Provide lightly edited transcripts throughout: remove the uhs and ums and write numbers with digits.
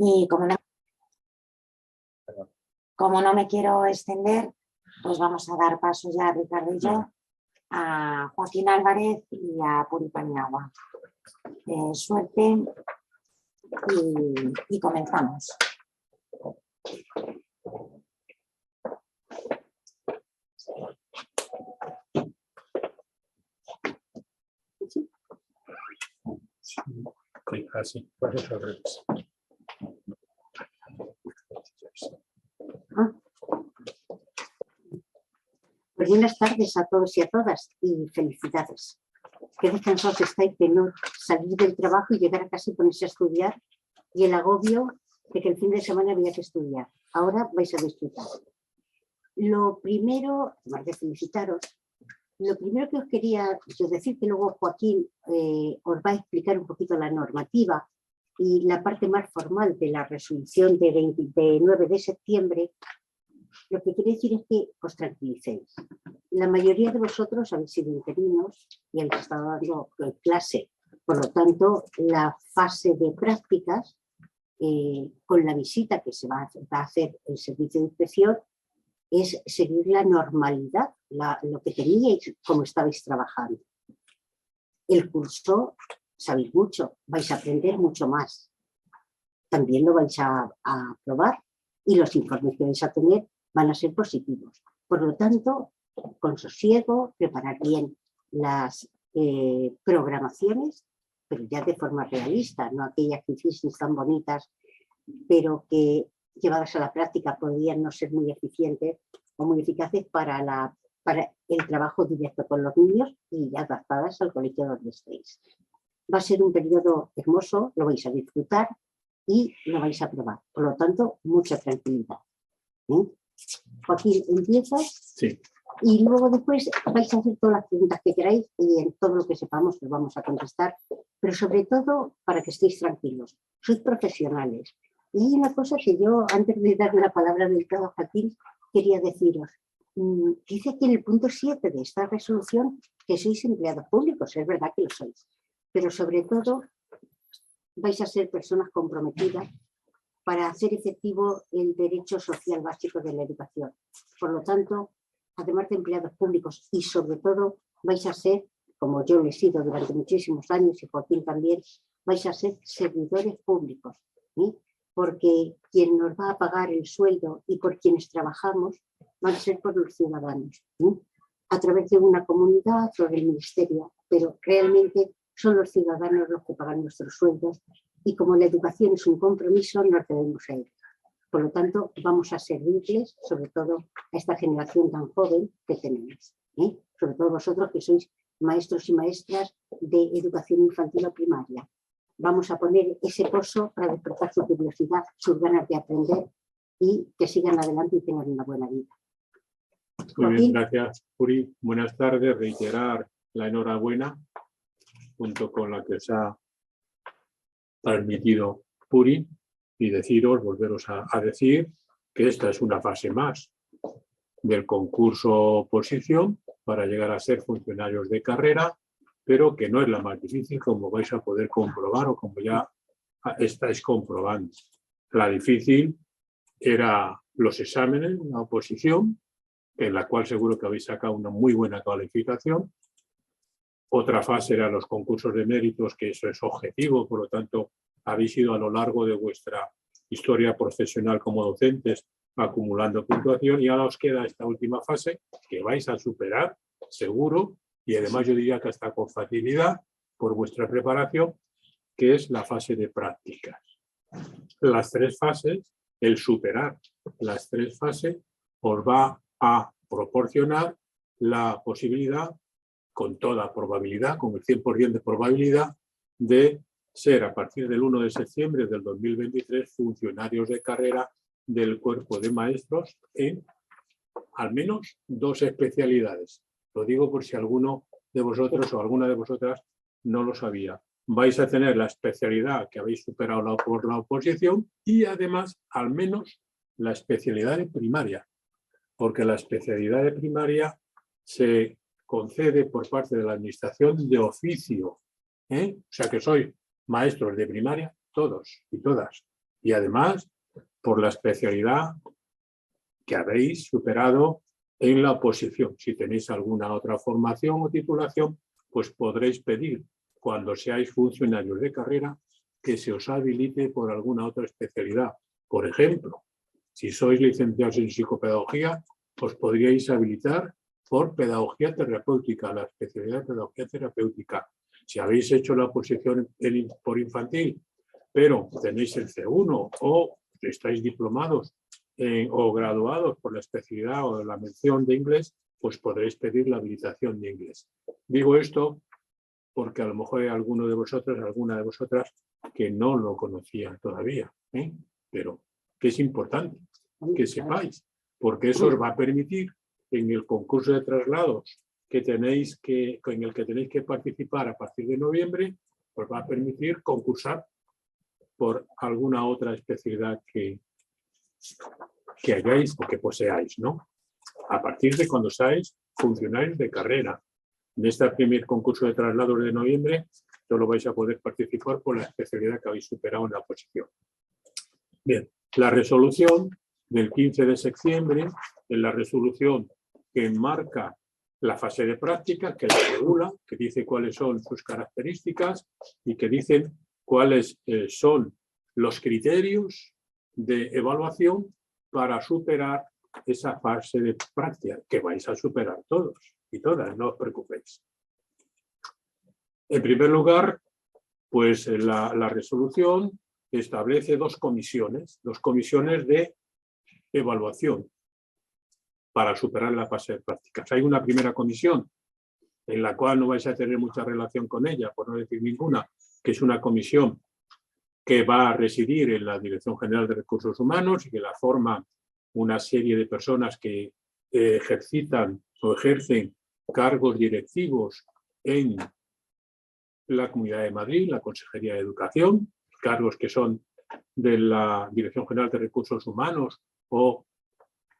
Y como no me quiero extender, pues vamos a dar paso ya, Ricardo y yo, a Joaquín Álvarez y a Puri Paniagua. Suerte y comenzamos. Así, Pues buenas tardes a todos y a todas y felicidades. Qué descansados estáis de no salir del trabajo y llegar a casa y ponerse a estudiar y el agobio de que el fin de semana había que estudiar. Ahora vais a disfrutar. Lo primero, además de felicitaros, lo primero que os quería decir, que luego Joaquín os va a explicar un poquito la normativa y la parte más formal de la resolución de 9 de septiembre, lo que quiero decir es que os tranquilicéis. La mayoría de vosotros habéis sido interinos y habéis estado dando clase. Por lo tanto, la fase de prácticas, con la visita que se va a hacer el servicio de inspección, es seguir la normalidad, lo que teníais, como estabais trabajando. El curso, sabéis mucho, vais a aprender mucho más. También lo vais a probar y los informes que vais a tener van a ser positivos. Por lo tanto, con sosiego, preparar bien las programaciones, pero ya de forma realista, no aquellas que hicisteis tan bonitas, pero que llevadas a la práctica podrían no ser muy eficientes o muy eficaces para el trabajo directo con los niños y adaptadas al colegio donde estéis. Va a ser un periodo hermoso, lo vais a disfrutar y lo vais a probar. Por lo tanto, mucha tranquilidad. Joaquín, ¿empiezas? Sí. Y luego después vais a hacer todas las preguntas que queráis y en todo lo que sepamos os vamos a contestar, pero sobre todo para que estéis tranquilos. Sois profesionales. Y hay una cosa que yo, antes de darle la palabra del todo a Joaquín, quería deciros. Dice aquí en el punto 7 de esta resolución que sois empleados públicos, es verdad que lo sois, pero sobre todo vais a ser personas comprometidas para hacer efectivo el derecho social básico de la educación. Por lo tanto, además de empleados públicos y sobre todo vais a ser, como yo lo he sido durante muchísimos años y Joaquín también, vais a ser servidores públicos, ¿sí? Porque quien nos va a pagar el sueldo y por quienes trabajamos van a ser por los ciudadanos, ¿sí? A través de una comunidad o del ministerio, pero realmente son los ciudadanos los que pagan nuestros sueldos y como la educación es un compromiso, nos debemos a ello. Por lo tanto, vamos a servirles, sobre todo a esta generación tan joven que tenemos, sobre todo vosotros que sois maestros y maestras de educación infantil o primaria. Vamos a poner ese pozo para despertar su curiosidad, sus ganas de aprender y que sigan adelante y tengan una buena vida. Muy bien, gracias, Puri. Buenas tardes. Reiterar la enhorabuena junto con la que se ha transmitido Puri y volveros a decir que esta es una fase más del concurso oposición para llegar a ser funcionarios de carrera, pero que no es la más difícil, como vais a poder comprobar o como ya estáis comprobando. La difícil era los exámenes, la oposición, en la cual seguro que habéis sacado una muy buena calificación. Otra fase era los concursos de méritos, que eso es objetivo, por lo tanto, habéis ido a lo largo de vuestra historia profesional como docentes acumulando puntuación y ahora os queda esta última fase que vais a superar, seguro, y además yo diría que hasta con facilidad por vuestra preparación, que es la fase de prácticas. Las tres fases, el superar las tres fases, os va a proporcionar la posibilidad, con toda probabilidad, con el 100% de probabilidad, de ser a partir del 1 de septiembre del 2023 funcionarios de carrera del cuerpo de maestros en al menos 2 especialidades. Lo digo por si alguno de vosotros o alguna de vosotras no lo sabía. Vais a tener la especialidad que habéis superado por la oposición y además al menos la especialidad de primaria, porque la especialidad de primaria se concede por parte de la administración de oficio, O sea que sois maestros de primaria, todos y todas, Y además, por la especialidad que habéis superado en la oposición. Si tenéis alguna otra formación o titulación, pues podréis pedir, cuando seáis funcionarios de carrera, que se os habilite por alguna otra especialidad. Por ejemplo, si sois licenciados en psicopedagogía, os podríais habilitar por pedagogía terapéutica, la especialidad de pedagogía terapéutica. Si habéis hecho la oposición por infantil, pero tenéis el C1 o estáis diplomados o graduados por la especialidad o la mención de inglés, pues podréis pedir la habilitación de inglés. Digo esto porque a lo mejor hay alguno de vosotros, alguna de vosotras, que no lo conocían todavía, pero que es importante que sepáis, porque eso os va a permitir en el concurso de traslados en el que tenéis que participar a partir de noviembre, os va a permitir concursar por alguna otra especialidad que hayáis o que poseáis, ¿no? A partir de cuando seáis funcionarios de carrera. En este primer concurso de traslados de noviembre, solo vais a poder participar por la especialidad que habéis superado en la oposición. Bien, la resolución del 15 de septiembre, en la resolución que enmarca la fase de práctica, que la regula, que dice cuáles son sus características y que dicen cuáles son los criterios de evaluación para superar esa fase de práctica, que vais a superar todos y todas, no os preocupéis. En primer lugar, pues la resolución establece dos comisiones de evaluación para superar la fase de prácticas. Hay una primera comisión en la cual no vais a tener mucha relación con ella, por no decir ninguna, que es una comisión que va a residir en la Dirección General de Recursos Humanos y que la forman una serie de personas que ejercitan o ejercen cargos directivos en la Comunidad de Madrid, la Consejería de Educación, cargos que son de la Dirección General de Recursos Humanos o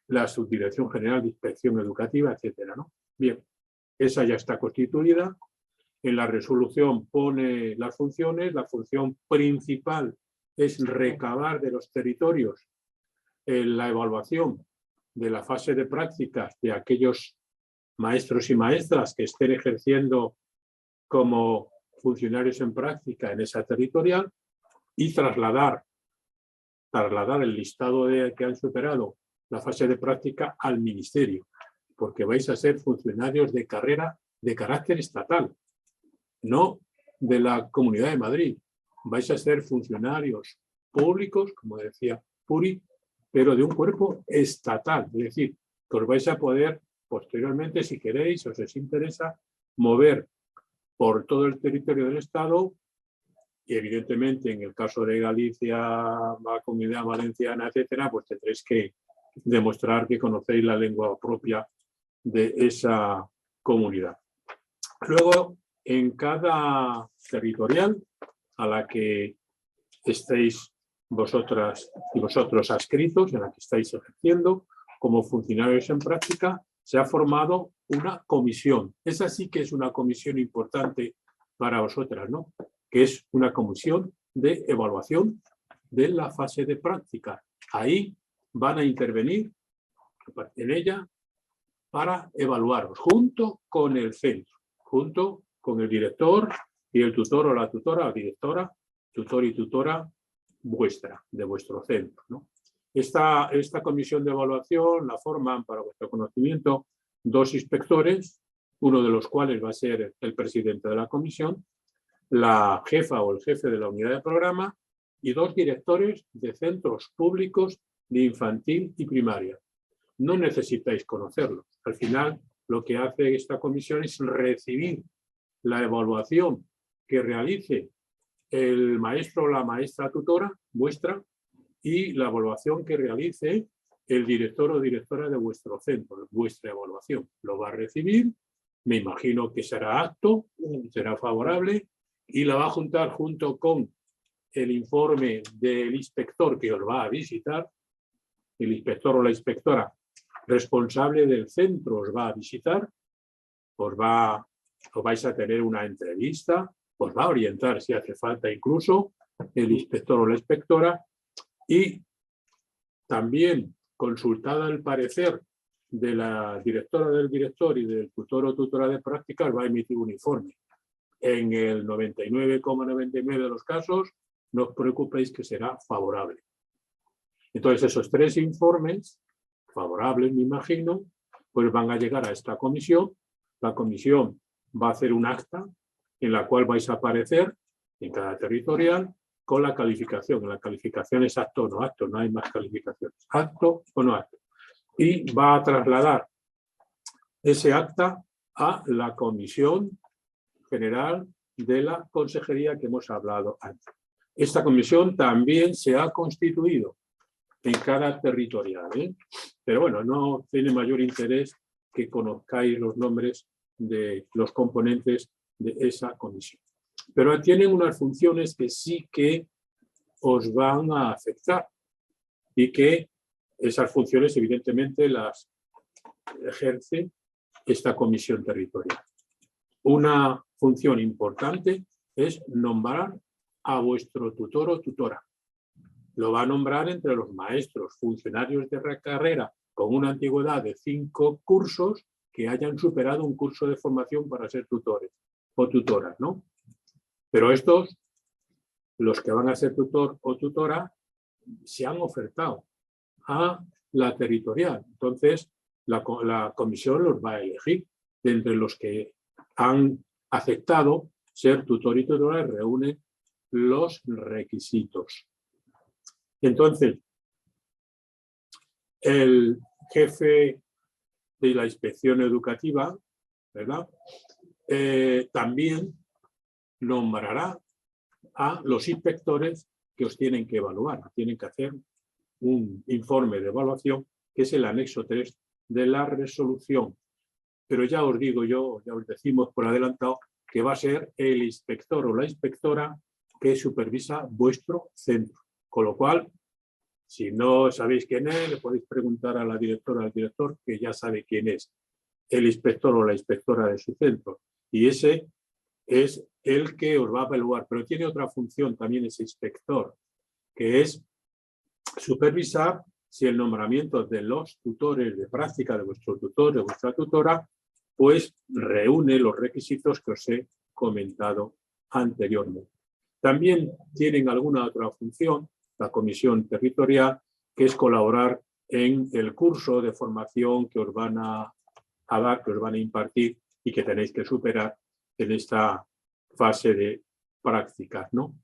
la Subdirección General de Inspección Educativa, etcétera, ¿no? Bien, esa ya está constituida. En la resolución pone las funciones. La función principal es recabar de los territorios la evaluación de la fase de prácticas de aquellos maestros y maestras que estén ejerciendo como funcionarios en práctica en esa territorial y trasladar el listado de que han superado la fase de práctica al ministerio, porque vais a ser funcionarios de carrera de carácter estatal, no de la Comunidad de Madrid. Vais a ser funcionarios públicos, como decía Puri, pero de un cuerpo estatal, es decir, que os vais a poder posteriormente, si queréis o si os interesa, mover por todo el territorio del Estado y evidentemente en el caso de Galicia, la Comunidad Valenciana, etcétera, pues tendréis que demostrar que conocéis la lengua propia de esa comunidad. Luego, en cada territorial a la que estéis vosotras y vosotros adscritos, en la que estáis ejerciendo como funcionarios en práctica, se ha formado una comisión. Esa sí que es una comisión importante para vosotras, ¿no? Que es una comisión de evaluación de la fase de práctica. Ahí van a intervenir en ella para evaluaros junto con el centro, junto con el director y el tutor o la tutora, la directora, tutor y tutora vuestra, de vuestro centro, ¿no? Esta comisión de evaluación la forman, para vuestro conocimiento, dos inspectores, uno de los cuales va a ser el presidente de la comisión, la jefa o el jefe de la unidad de programa y dos directores de centros públicos de infantil y primaria. No necesitáis conocerlos. Al final, lo que hace esta comisión es recibir la evaluación que realice el maestro o la maestra tutora vuestra y la evaluación que realice el director o directora de vuestro centro, vuestra evaluación. Lo va a recibir, me imagino que será apto, será favorable y la va a juntar junto con el informe del inspector que os va a visitar. El inspector o la inspectora responsable del centro os va a visitar, os vais a tener una entrevista, os va a orientar si hace falta incluso el inspector o la inspectora Y también, consultada el parecer de la directora del director y del tutor o tutora de prácticas, va a emitir un informe. En el 99,99 de los casos, no os preocupéis que será favorable. Entonces, esos 3 informes, favorables me imagino, pues van a llegar a esta comisión. La comisión va a hacer un acta en la cual vais a aparecer en cada territorial con la calificación. La calificación es apto o no apto, no hay más calificaciones. Apto o no apto. Y va a trasladar ese acta a la Comisión General de la Consejería que hemos hablado antes. Esta comisión también se ha constituido en cada territorial, ¿eh? Pero bueno, no tiene mayor interés que conozcáis los nombres de los componentes de esa comisión. Pero tienen unas funciones que sí que os van a afectar y que esas funciones evidentemente las ejerce esta comisión territorial. Una función importante es nombrar a vuestro tutor o tutora. Lo va a nombrar entre los maestros, funcionarios de carrera con una antigüedad de 5 cursos que hayan superado un curso de formación para ser tutores o tutoras, ¿no? Pero estos, los que van a ser tutor o tutora, se han ofertado a la territorial. Entonces, la comisión los va a elegir de entre los que han aceptado ser tutor y tutora, reúnen los requisitos. Entonces, el jefe de la inspección educativa, ¿verdad? También nombrará a los inspectores que os tienen que evaluar. Tienen que hacer un informe de evaluación, que es el anexo 3 de la resolución. Pero ya os digo yo, ya os decimos por adelantado, que va a ser el inspector o la inspectora que supervisa vuestro centro. Con lo cual, si no sabéis quién es, le podéis preguntar a la directora o al director, que ya sabe quién es el inspector o la inspectora de su centro. Y ese es el que os va a evaluar. Pero tiene otra función también ese inspector, que es supervisar si el nombramiento de los tutores de práctica, de vuestro tutor, de vuestra tutora, pues reúne los requisitos que os he comentado anteriormente. También tienen alguna otra función, la comisión territorial, que es colaborar en el curso de formación que os van a dar, que os van a impartir y que tenéis que superar en esta fase de prácticas, ¿no?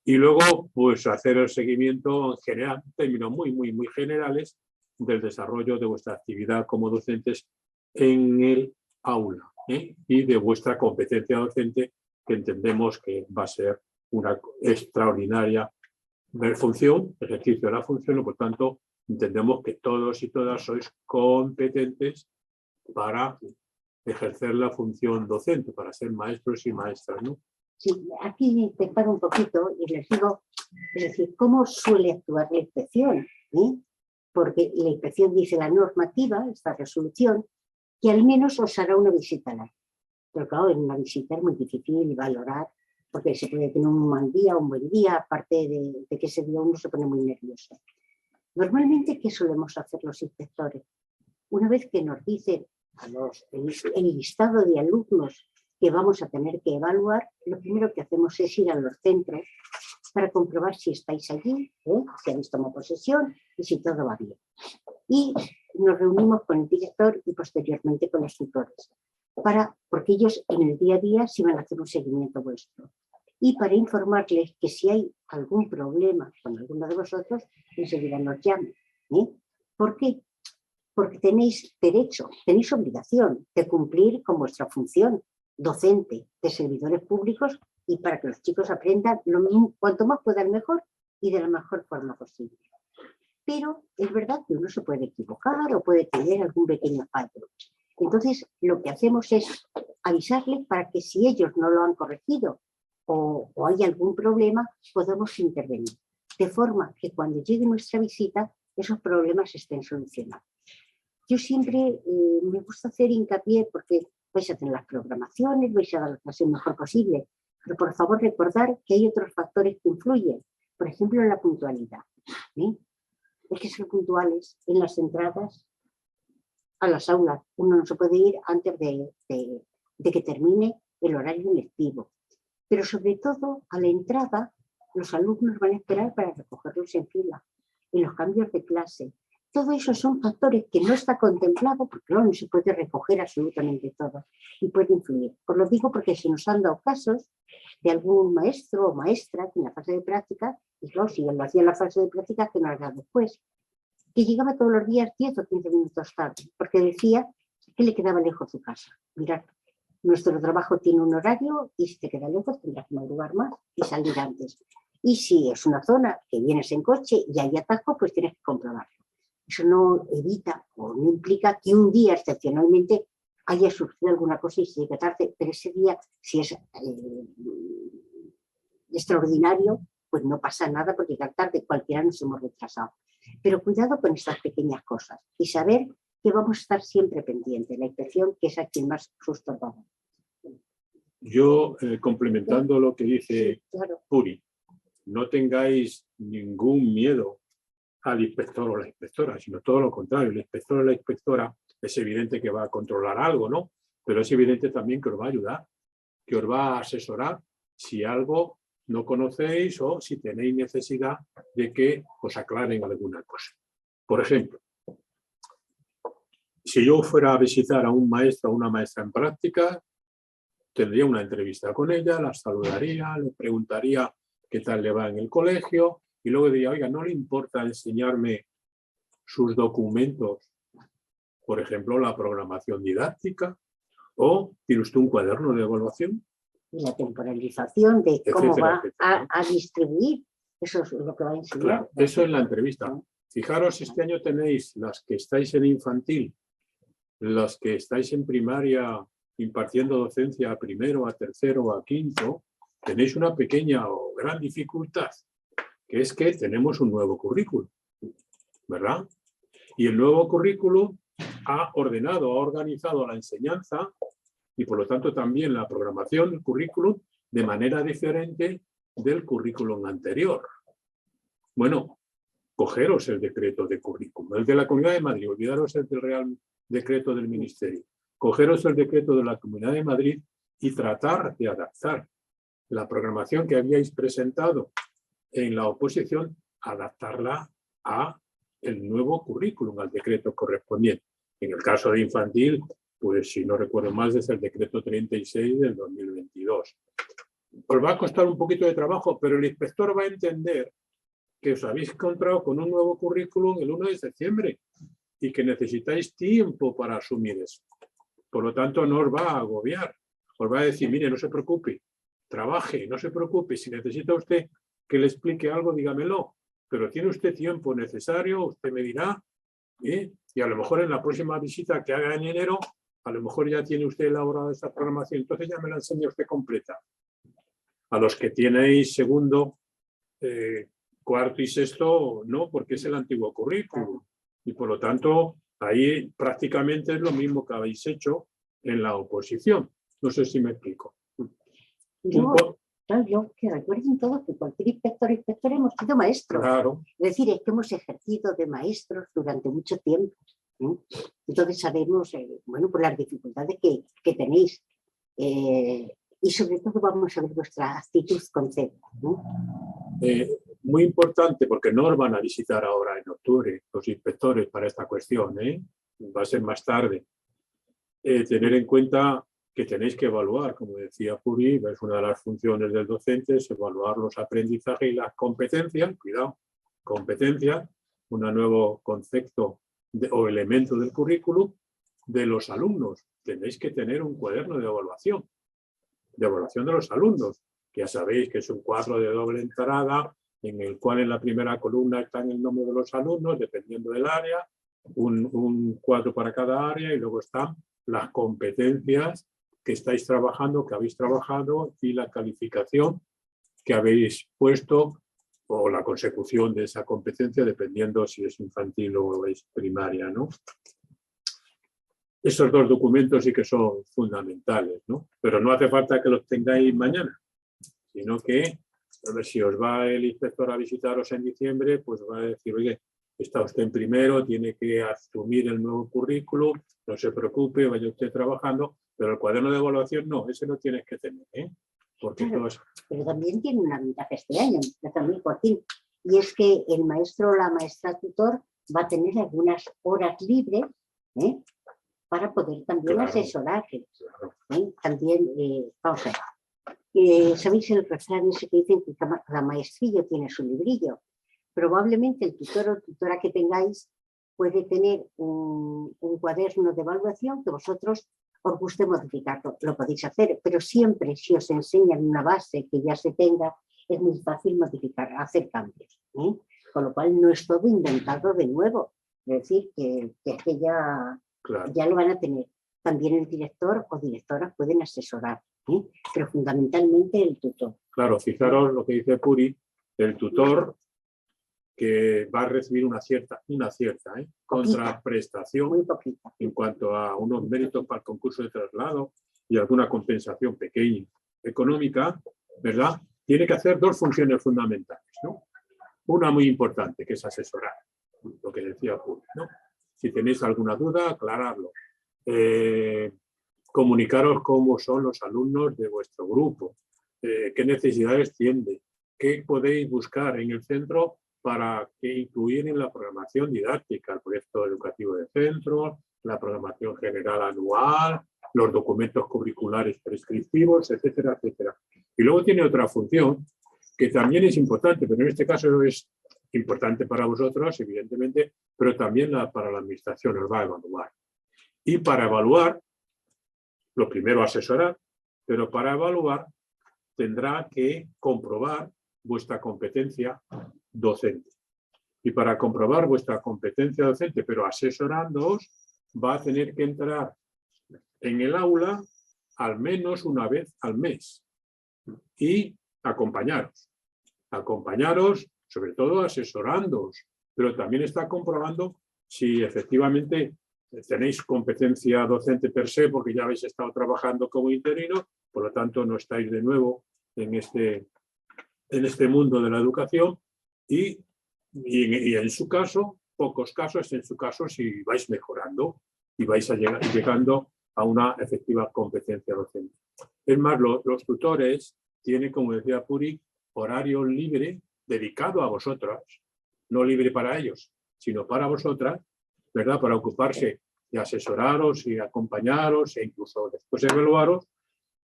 Y luego, pues, hacer el seguimiento en general, en términos muy generales, del desarrollo de vuestra actividad como docentes en el aula, ¿eh? Y de vuestra competencia docente, que entendemos que va a ser una extraordinaria función, ejercicio de la función, y por tanto entendemos que todos y todas sois competentes para ejercer la función docente, para ser maestros y maestras, ¿no? Sí, aquí te paro un poquito y les digo, es decir, ¿cómo suele actuar la inspección? Porque la inspección dice la normativa, esta resolución, que al menos os hará una visita al año. Pero claro, en una visita es muy difícil valorar, porque se puede tener un mal día, un buen día, aparte de que ese día uno se pone muy nervioso. Normalmente, ¿qué solemos hacer los inspectores? Una vez que nos dicen el listado de alumnos que vamos a tener que evaluar, lo primero que hacemos es ir a los centros para comprobar si estáis allí, si habéis tomado posesión y si todo va bien. Y nos reunimos con el director y posteriormente con los tutores, porque ellos en el día a día sí van a hacer un seguimiento vuestro. Y para informarles que si hay algún problema con alguno de vosotros, enseguida nos llamen. ¿Por qué? Porque tenéis derecho, tenéis obligación de cumplir con vuestra función docente de servidores públicos y para que los chicos aprendan cuanto más puedan mejor y de la mejor forma posible. Pero es verdad que uno se puede equivocar o puede tener algún pequeño fallo. Entonces, lo que hacemos es avisarles para que si ellos no lo han corregido o hay algún problema, podamos intervenir. De forma que cuando llegue nuestra visita, esos problemas estén solucionados. Yo siempre me gusta hacer hincapié porque vais a tener las programaciones, vais a dar la clase lo mejor posible, pero por favor recordar que hay otros factores que influyen, por ejemplo la puntualidad. ¿eh? Hay que ser puntuales en las entradas a las aulas. Uno no se puede ir antes de que termine el horario lectivo. Pero sobre todo, a la entrada, los alumnos van a esperar para recogerlos en fila, en los cambios de clase. Todo eso son factores que no está contemplado porque no se puede recoger absolutamente todo y puede influir. Os lo digo porque se nos han dado casos de algún maestro o maestra que en la fase de práctica, y claro, si él lo hacía en la fase de práctica, que no lo haga después, que llegaba todos los días 10 o 15 minutos tarde, porque decía que le quedaba lejos su casa. Mirad, nuestro trabajo tiene un horario y si te queda lejos tendrás que madrugar más y salir antes. Y si es una zona que vienes en coche y hay atasco, pues tienes que comprobarlo. Eso no evita o no implica que un día excepcionalmente haya surgido alguna cosa y se llegue tarde, pero ese día, si es extraordinario, pues no pasa nada porque llegar tarde, cualquiera nos hemos retrasado. Pero cuidado con estas pequeñas cosas y saber que vamos a estar siempre pendientes. La inspección, que es a quien más susto da. Yo, complementando lo que dice Sí, claro. Puri, no tengáis ningún miedo al inspector o la inspectora, sino todo lo contrario. El inspector o la inspectora es evidente que va a controlar algo, ¿no? Pero es evidente también que os va a ayudar, que os va a asesorar si algo no conocéis o si tenéis necesidad de que os aclaren alguna cosa. Por ejemplo, si yo fuera a visitar a un maestro o una maestra en práctica, tendría una entrevista con ella, la saludaría, le preguntaría qué tal le va en el colegio y luego diría, oiga, ¿no le importa enseñarme sus documentos? Por ejemplo, la programación didáctica, o tiene usted un cuaderno de evaluación. Y la temporalización de cómo Etcétera, va etcétera. a distribuir, eso es lo que va a enseñar. Claro, eso es la entrevista. Fijaros, este año tenéis las que estáis en infantil, las que estáis en primaria impartiendo docencia a primero, a tercero o a quinto, tenéis una pequeña o gran dificultad, que es que tenemos un nuevo currículum, ¿verdad? Y el nuevo currículum ha ordenado, ha organizado la enseñanza y por lo tanto también la programación del currículum de manera diferente del currículum anterior. Bueno, cogeros el decreto de currículum, el de la Comunidad de Madrid, olvidaros el del Real Decreto del Ministerio, cogeros el decreto de la Comunidad de Madrid y tratar de adaptar la programación que habíais presentado en la oposición, adaptarla a el nuevo currículum, al decreto correspondiente. En el caso de infantil, pues si no recuerdo más, es el decreto 36 del 2022. Os va a costar un poquito de trabajo, pero el inspector va a entender que os habéis encontrado con un nuevo currículum el 1 de septiembre y que necesitáis tiempo para asumir eso. Por lo tanto, no os va a agobiar. Os va a decir, mire, no se preocupe, trabaje, no se preocupe. Si necesita usted que le explique algo, dígamelo. Pero tiene usted tiempo necesario, usted me dirá, y a lo mejor en la próxima visita que haga en enero, a lo mejor ya tiene usted elaborada esta programación, entonces ya me la enseña usted completa. A los que tenéis segundo, cuarto y sexto, no, porque es el antiguo currículum. Y por lo tanto, ahí prácticamente es lo mismo que habéis hecho en la oposición. No sé si me explico. Yo que recuerden todos que cualquier inspector o inspectora hemos sido maestros. Claro. Es decir, es que hemos ejercido de maestros durante mucho tiempo. Entonces sabemos, bueno, por las dificultades que tenéis. Y sobre todo vamos a ver vuestra actitud concreta. Muy importante, porque no os van a visitar ahora en octubre los inspectores para esta cuestión, va a ser más tarde. Tener en cuenta que tenéis que evaluar, como decía Puri, es una de las funciones del docente, es evaluar los aprendizajes y las competencias, cuidado, competencias, un nuevo concepto o elemento del currículum de los alumnos. Tenéis que tener un cuaderno de evaluación de los alumnos, que ya sabéis que es un cuadro de doble entrada, en el cual en la primera columna están el nombre de los alumnos, dependiendo del área, un cuadro para cada área, y luego están las competencias que estáis trabajando, que habéis trabajado, y la calificación que habéis puesto, o la consecución de esa competencia, dependiendo si es infantil o es primaria, ¿no? Esos dos documentos sí que son fundamentales, ¿no? Pero no hace falta que los tengáis mañana, sino que a ver si os va el inspector a visitaros en diciembre, pues va a decir, oye, está usted en primero, tiene que asumir el nuevo currículum, no se preocupe, vaya usted trabajando, pero el cuaderno de evaluación no, ese no tienes que tener, ¿eh? Porque Claro, todos... pero también tiene una ventaja este año, también Joaquín, y es que el maestro o la maestra tutor va a tener algunas horas libres, ¿eh? Para poder también Claro, asesorar. claro. También, vamos a ver, ¿sabéis el refrán ese que dicen que cada maestrillo tiene su librillo? Probablemente el tutor o tutora que tengáis puede tener un cuaderno de evaluación que vosotros os guste modificarlo, lo podéis hacer, pero siempre si os enseñan una base que ya se tenga, es muy fácil modificar, hacer cambios, ¿eh? Con lo cual no es todo inventado de nuevo, es decir, que ya, Claro. ya lo van a tener. También el director o directora pueden asesorar, ¿eh? Pero fundamentalmente el tutor. Claro, fijaros lo que dice Puri, el tutor que va a recibir una cierta contraprestación Muy poquita. en cuanto a unos méritos para el concurso de traslado y alguna compensación pequeña económica, ¿verdad? Tiene que hacer dos funciones fundamentales, ¿no? Una muy importante, que es asesorar, lo que decía Puri, ¿no? Si tenéis alguna duda, aclararlo. Comunicaros cómo son los alumnos de vuestro grupo, qué necesidades tienen, qué podéis buscar en el centro para que incluir en la programación didáctica, el proyecto educativo de centro, la programación general anual, los documentos curriculares prescriptivos, etcétera, etcétera. Y luego tiene otra función que también es importante, pero en este caso es importante para vosotros, evidentemente, pero también para la administración os va a evaluar. Y para evaluar, lo primero asesorar, pero para evaluar tendrá que comprobar vuestra competencia docente. Y para comprobar vuestra competencia docente, pero asesorándoos, va a tener que entrar en el aula al menos una vez al mes y acompañaros. Acompañaros, sobre todo asesorándoos, pero también está comprobando si efectivamente tenéis competencia docente per se, porque ya habéis estado trabajando como interino, por lo tanto no estáis de nuevo en este mundo de la educación y en su caso, pocos casos, en su caso, si vais mejorando y vais llegando a una efectiva competencia docente. Es más, los tutores tienen, como decía Puri, horario libre dedicado a vosotras, no libre para ellos, sino para vosotras, ¿verdad? Para ocuparse de asesoraros y acompañaros e incluso después evaluaros,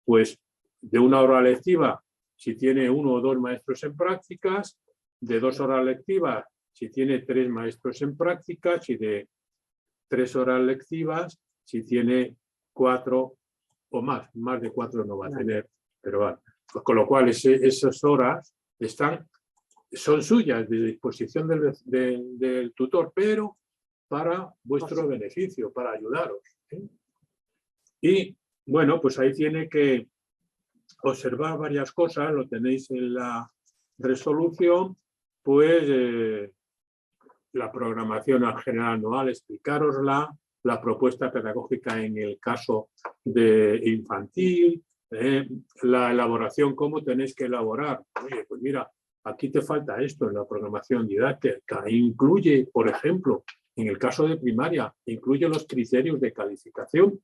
pues de una hora lectiva si tiene 1 o 2 maestros en prácticas, de 2 horas lectivas si tiene 3 maestros en prácticas y de 3 horas lectivas si tiene 4 o más de 4 no va a tener, pero bueno, pues con lo cual esas horas son suyas, de disposición del tutor, pero para vuestro beneficio, para ayudaros, ¿eh? Y bueno, pues ahí tiene que observar varias cosas, lo tenéis en la resolución, pues la programación general anual, explicárosla, la propuesta pedagógica en el caso de infantil, la elaboración, cómo tenéis que elaborar. Oye, pues mira, aquí te falta esto en la programación didáctica. Incluye, por ejemplo, en el caso de primaria, incluye los criterios de calificación.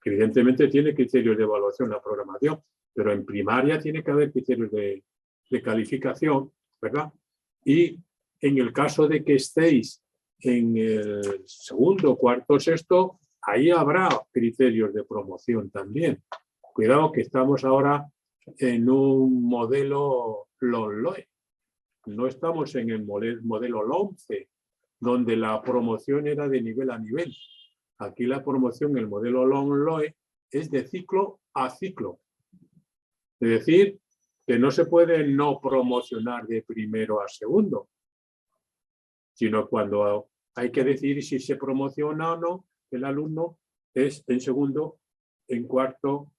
Evidentemente tiene criterios de evaluación la programación, pero en primaria tiene que haber criterios de calificación, ¿verdad? Y en el caso de que estéis en el segundo, cuarto, sexto, ahí habrá criterios de promoción también. Cuidado que estamos ahora en un modelo LOMLOE. No estamos en el modelo LOMCE, donde la promoción era de nivel a nivel. Aquí la promoción, el modelo LOMLOE, es de ciclo a ciclo. Es decir, que no se puede no promocionar de primero a segundo, sino cuando hay que decidir si se promociona o no, el alumno es en segundo, en cuarto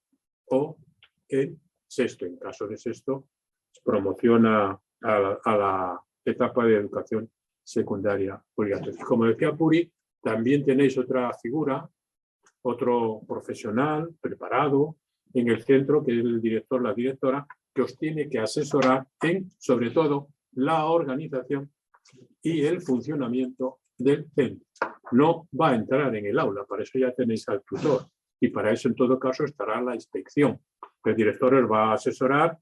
o en sexto. En caso de sexto, promociona a la etapa de educación secundaria obligatoria. Como decía Puri, también tenéis otra figura, otro profesional preparado en el centro, que es el director, la directora, que os tiene que asesorar en, sobre todo, la organización y el funcionamiento del centro. No va a entrar en el aula, para eso ya tenéis al tutor y para eso en todo caso estará la inspección. El director os va a asesorar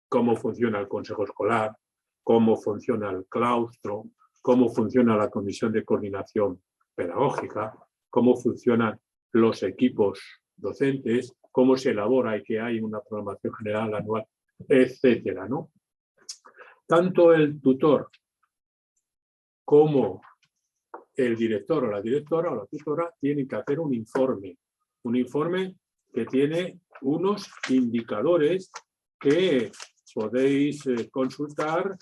cómo funciona el consejo escolar, cómo funciona el claustro, cómo funciona la comisión de coordinación pedagógica, cómo funcionan los equipos docentes, cómo se elabora y que hay una programación general anual, etcétera, ¿no? Tanto el tutor como el director o la directora o la tutora tienen que hacer un informe que tiene unos indicadores que podéis consultar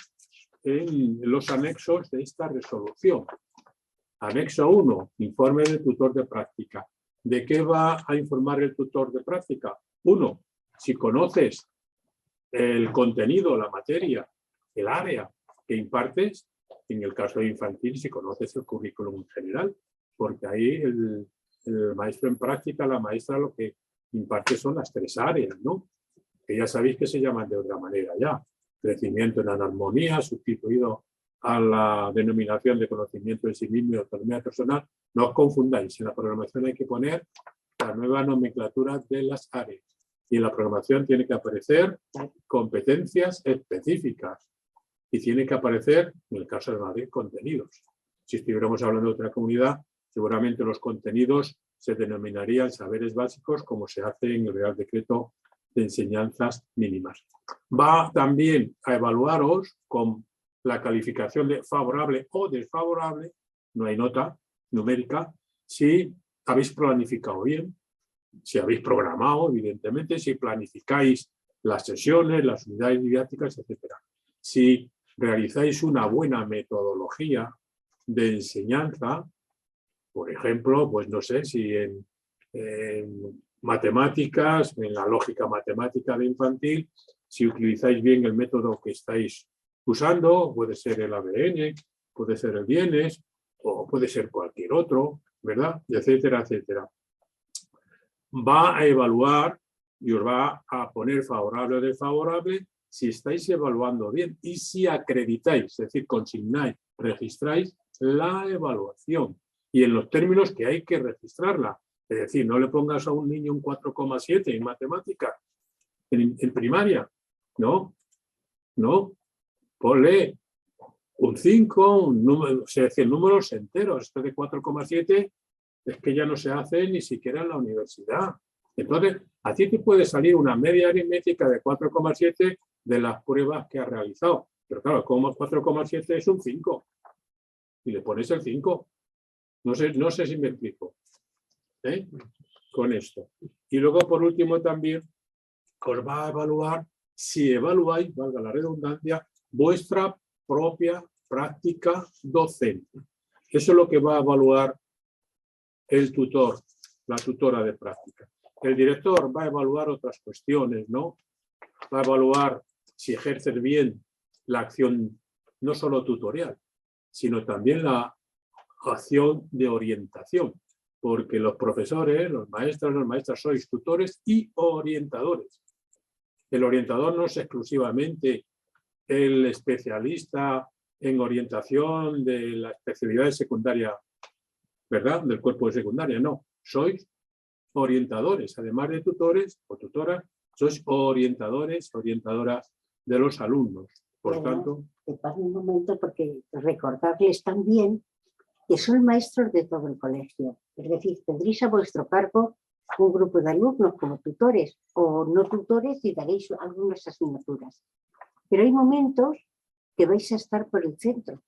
en los anexos de esta resolución. Anexo 1, informe del tutor de práctica. ¿De qué va a informar el tutor de práctica? 1, si conoces el contenido, la materia, el área que impartes, en el caso de infantil, si conoces el currículum en general, porque ahí el maestro en práctica, la maestra, lo que imparte son las 3 áreas, ¿no? Que ya sabéis que se llaman de otra manera ya. Crecimiento en armonía, sustituido a la denominación de conocimiento de sí mismo y autonomía personal. No os confundáis, en la programación hay que poner la nueva nomenclatura de las áreas. Y en la programación tiene que aparecer competencias específicas. Y tiene que aparecer, en el caso de Madrid, contenidos. Si estuviéramos hablando de otra comunidad, seguramente los contenidos se denominarían saberes básicos, como se hace en el Real Decreto de Enseñanzas Mínimas. Va también a evaluaros con la calificación de favorable o desfavorable, no hay nota numérica, si habéis planificado bien, si habéis programado, evidentemente, si planificáis las sesiones, las unidades didácticas, etc. Si realizáis una buena metodología de enseñanza, por ejemplo, pues no sé, si en matemáticas, en la lógica matemática de infantil, si utilizáis bien el método que estáis usando, puede ser el ABN, puede ser el Vienes, o puede ser cualquier otro, ¿verdad? Etcétera, etcétera. Va a evaluar y os va a poner favorable o desfavorable si estáis evaluando bien y si acreditáis, es decir, consignáis, registráis la evaluación y en los términos que hay que registrarla. Es decir, no le pongas a un niño un 4,7 en matemáticas en primaria. No, no. Ponle un 5, un número, se decir números enteros. Esto de 4,7 es que ya no se hace ni siquiera en la universidad. Entonces, a ti te puede salir una media aritmética de 4,7 de las pruebas que has realizado. Pero claro, como 4,7 es un 5. Y le pones el 5. No sé si me explico. Con esto. Y luego, por último, también os va a evaluar, si evaluáis, valga la redundancia, vuestra propia práctica docente. Eso es lo que va a evaluar el tutor, la tutora de práctica. El director va a evaluar otras cuestiones, ¿no? Va a evaluar si ejerces bien la acción, no solo tutorial, sino también la acción de orientación. Porque los profesores, los maestros, las maestras sois tutores y orientadores. El orientador no es exclusivamente el especialista en orientación de la especialidad de secundaria, ¿verdad? Del cuerpo de secundaria, no. Sois orientadores, además de tutores o tutoras, sois orientadores, orientadoras de los alumnos. Por tanto... Te paro un momento porque recordarles también que son maestros de todo el colegio. Es decir, tendréis a vuestro cargo un grupo de alumnos como tutores o no tutores y daréis algunas asignaturas. Pero hay momentos que vais a estar por el centro,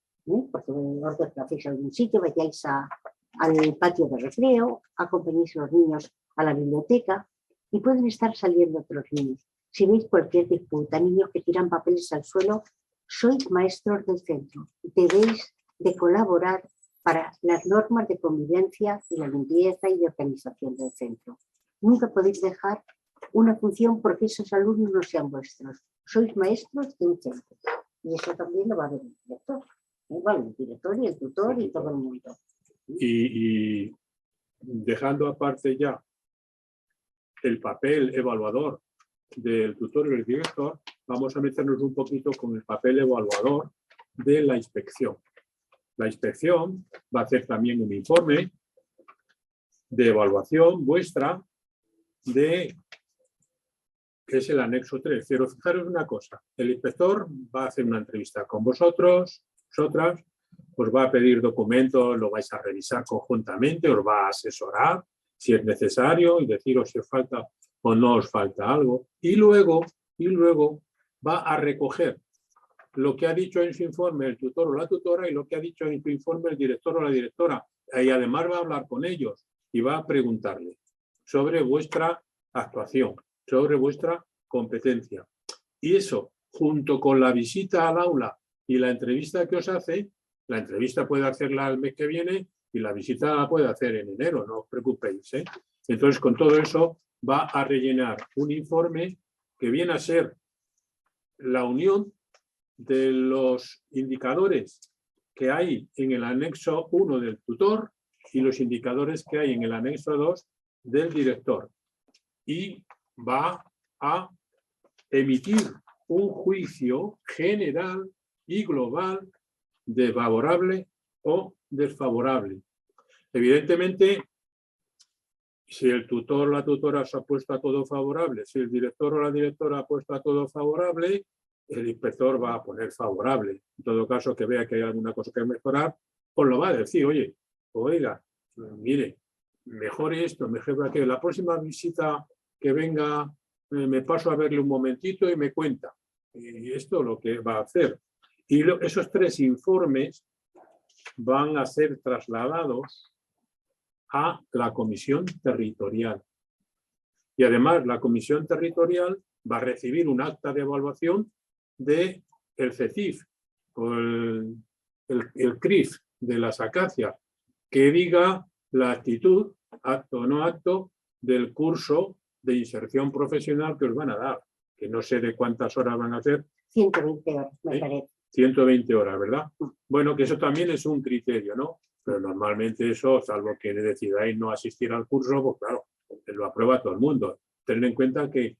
porque os desplacéis a algún sitio, vayáis al patio de recreo, acompañéis a los niños a la biblioteca y pueden estar saliendo otros niños. Si veis cualquier disputa, niños que tiran papeles al suelo, sois maestros del centro. Debéis de colaborar para las normas de convivencia y la limpieza y de organización del centro. Nunca podéis dejar una función porque esos alumnos no sean vuestros. Sois maestros de un centro. Y eso también lo va a ver el director. Igual, el director y el tutor y todo el mundo. Y dejando aparte ya el papel evaluador del tutor y del director, vamos a meternos un poquito con el papel evaluador de la inspección. La inspección va a hacer también un informe de evaluación vuestra que es el anexo 3. Pero fijaros una cosa, el inspector va a hacer una entrevista con vosotros, vosotras, os va a pedir documentos, lo vais a revisar conjuntamente, os va a asesorar si es necesario y deciros si os falta o no os falta algo. Y luego va a recoger lo que ha dicho en su informe el tutor o la tutora y lo que ha dicho en su informe el director o la directora. Y además va a hablar con ellos y va a preguntarle sobre vuestra actuación, sobre vuestra competencia. Y eso, junto con la visita al aula y la entrevista que os hace, la entrevista puede hacerla el mes que viene y la visita la puede hacer en enero, no os preocupéis, ¿eh? Entonces, con todo eso va a rellenar un informe que viene a ser la unión de los indicadores que hay en el anexo 1 del tutor y los indicadores que hay en el anexo 2 del director. Y va a emitir un juicio general y global de favorable o desfavorable. Evidentemente, si el tutor o la tutora se ha puesto a todo favorable, si el director o la directora ha puesto a todo favorable, el inspector va a poner favorable. En todo caso, que vea que hay alguna cosa que mejorar, os lo va a decir, oye, oiga, mire, mejore esto, mejore aquello. La próxima visita que venga, me paso a verle un momentito y me cuenta. Y esto es lo que va a hacer. Y esos 3 informes van a ser trasladados a la comisión territorial. Y además la comisión territorial va a recibir un acta de evaluación del CECIF o el CRIF de las acacias que diga la actitud, acto o no acto, del curso de inserción profesional que os van a dar, que no sé de cuántas horas van a hacer. 120 horas, me parece. 120 horas, ¿verdad? Bueno, que eso también es un criterio, ¿no? Pero normalmente eso, salvo que decidáis no asistir al curso, pues claro, lo aprueba todo el mundo. Tened en cuenta que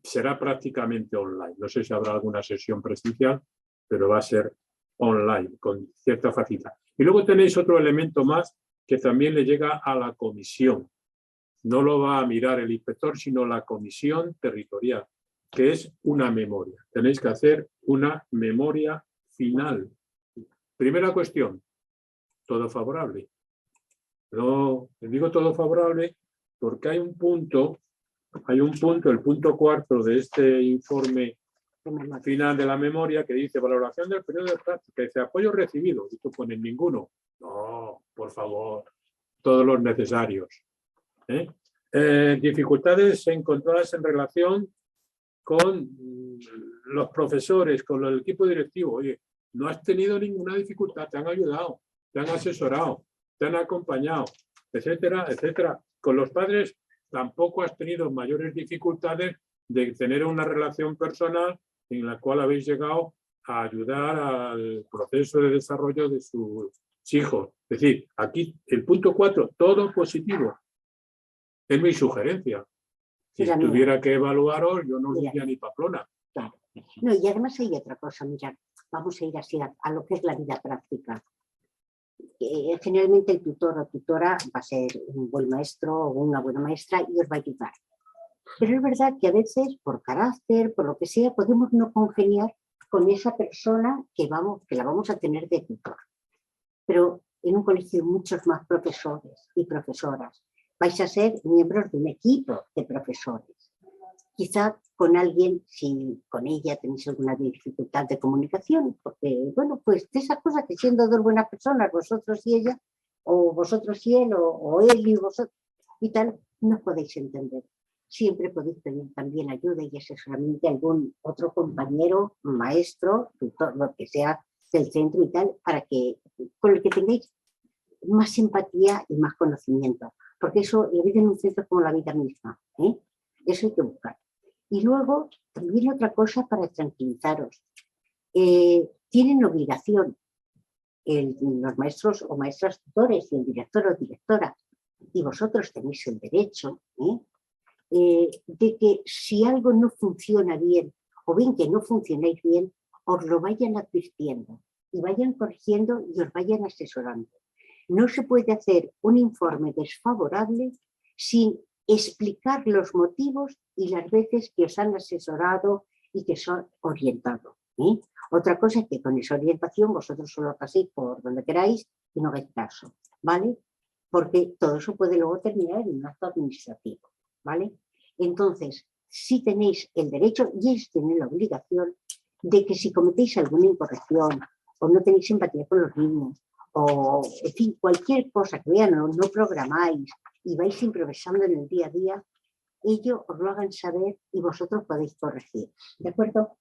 será prácticamente online. No sé si habrá alguna sesión presencial, pero va a ser online, con cierta facilidad. Y luego tenéis otro elemento más que también le llega a la comisión. No lo va a mirar el inspector, sino la comisión territorial, que es una memoria. Tenéis que hacer una memoria final. Primera cuestión, todo favorable. No, digo todo favorable porque hay un punto, el punto 4 de este informe final de la memoria que dice valoración del periodo de práctica, dice apoyo recibido, y tú pones ninguno. No, por favor, todos los necesarios. Dificultades encontradas en relación con los profesores, con el equipo directivo. Oye, no has tenido ninguna dificultad, te han ayudado, te han asesorado, te han acompañado, etcétera, etcétera. Con los padres tampoco has tenido mayores dificultades de tener una relación personal en la cual habéis llegado a ayudar al proceso de desarrollo de sus hijos. Es decir, aquí el punto 4, todo positivo. Es mi sugerencia. Si tuviera que evaluaros, yo no diría ni Pamplona. Claro. No, y además hay otra cosa, mira, vamos a ir así a lo que es la vida práctica. Generalmente el tutor o tutora va a ser un buen maestro o una buena maestra y os va a ayudar. Pero es verdad que a veces, por carácter, por lo que sea, podemos no congeniar con esa persona que la vamos a tener de tutor. Pero en un colegio hay muchos más profesores y profesoras. Vais a ser miembros de un equipo de profesores. Quizá con alguien, si con ella tenéis alguna dificultad de comunicación, porque, bueno, pues de esas cosas que siendo 2 buenas personas, vosotros y ella, o vosotros y él, o él y vosotros, y tal, no podéis entender. Siempre podéis pedir también ayuda y asesoramiento a algún otro compañero, maestro, tutor, lo que sea del centro y tal, para que, con el que tengáis más empatía y más conocimiento. Porque eso, la vida en un centro es como la vida misma, ¿eh? Eso hay que buscar. Y luego, también otra cosa para tranquilizaros. Tienen obligación los maestros o maestras tutores y el director o directora, y vosotros tenéis el derecho de que si algo no funciona bien o bien que no funcionáis bien, os lo vayan advirtiendo y vayan corrigiendo y os vayan asesorando. No se puede hacer un informe desfavorable sin explicar los motivos y las veces que os han asesorado y que os han orientado. Otra cosa es que con esa orientación vosotros solo paséis por donde queráis y no hagáis caso, ¿vale? Porque todo eso puede luego terminar en un acto administrativo, ¿vale? Entonces, sí tenéis el derecho y ellos tienen la obligación de que si cometéis alguna incorrección o no tenéis empatía con los niños o, en fin, cualquier cosa que vean o no programáis y vais improvisando en el día a día, ellos os lo hagan saber y vosotros podéis corregir, ¿de acuerdo?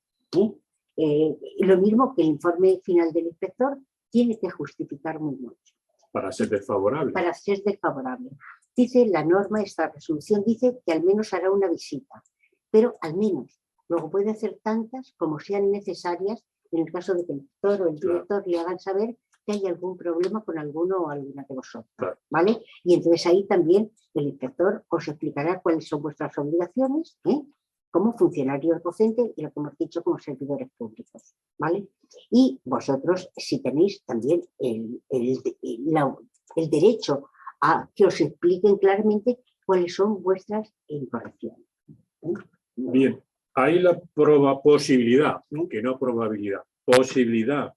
Lo mismo que el informe final del inspector tiene que justificar muy mucho. Para ser desfavorable. Para ser desfavorable. Dice la norma, esta resolución dice que al menos hará una visita, pero al menos. Luego puede hacer tantas como sean necesarias en el caso de que el inspector o el director le hagan saber que hay algún problema con alguno o alguna de vosotros, ¿vale? Y entonces ahí también el inspector os explicará cuáles son vuestras obligaciones, como funcionarios docentes y lo que hemos dicho como servidores públicos, ¿vale? Y vosotros si tenéis también el derecho a que os expliquen claramente cuáles son vuestras incorrecciones. Bien, hay la posibilidad, que no probabilidad, posibilidad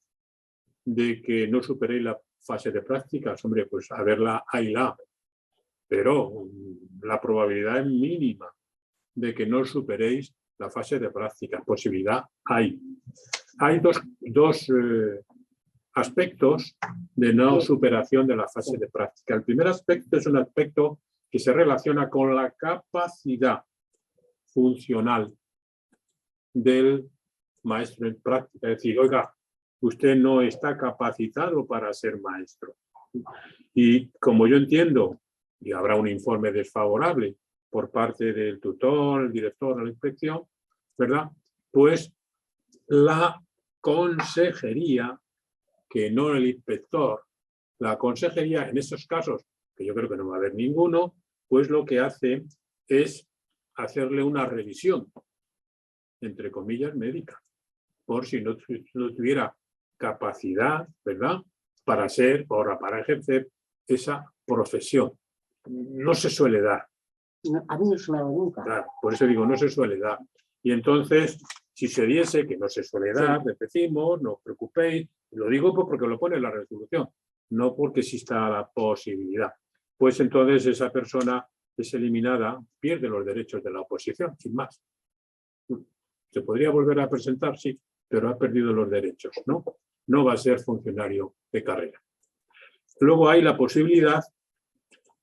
de que no superéis la fase de prácticas, hombre, pues a verla, hayla, pero la probabilidad es mínima de que no superéis la fase de prácticas. Posibilidad hay. Hay dos aspectos de no superación de la fase de práctica. El primer aspecto es un aspecto que se relaciona con la capacidad funcional del maestro en práctica. Es decir, oiga, usted no está capacitado para ser maestro. Y como yo entiendo, y habrá un informe desfavorable por parte del tutor, el director de la inspección, ¿verdad? Pues la consejería, que no el inspector, la consejería en esos casos, que yo creo que no va a haber ninguno, pues lo que hace es hacerle una revisión, entre comillas, médica, por si no tuviera capacidad, ¿verdad?, para ser o para ejercer esa profesión. No se suele dar. No, a mí no se me ha dado nunca. Claro, por eso digo, no se suele dar. Y entonces, si se diese, que no se suele dar, decimos, no os preocupéis, lo digo porque lo pone en la resolución, no porque exista la posibilidad. Pues entonces esa persona es eliminada, pierde los derechos de la oposición, sin más. Se podría volver a presentar, sí, pero ha perdido los derechos, ¿no? No va a ser funcionario de carrera. Luego hay la posibilidad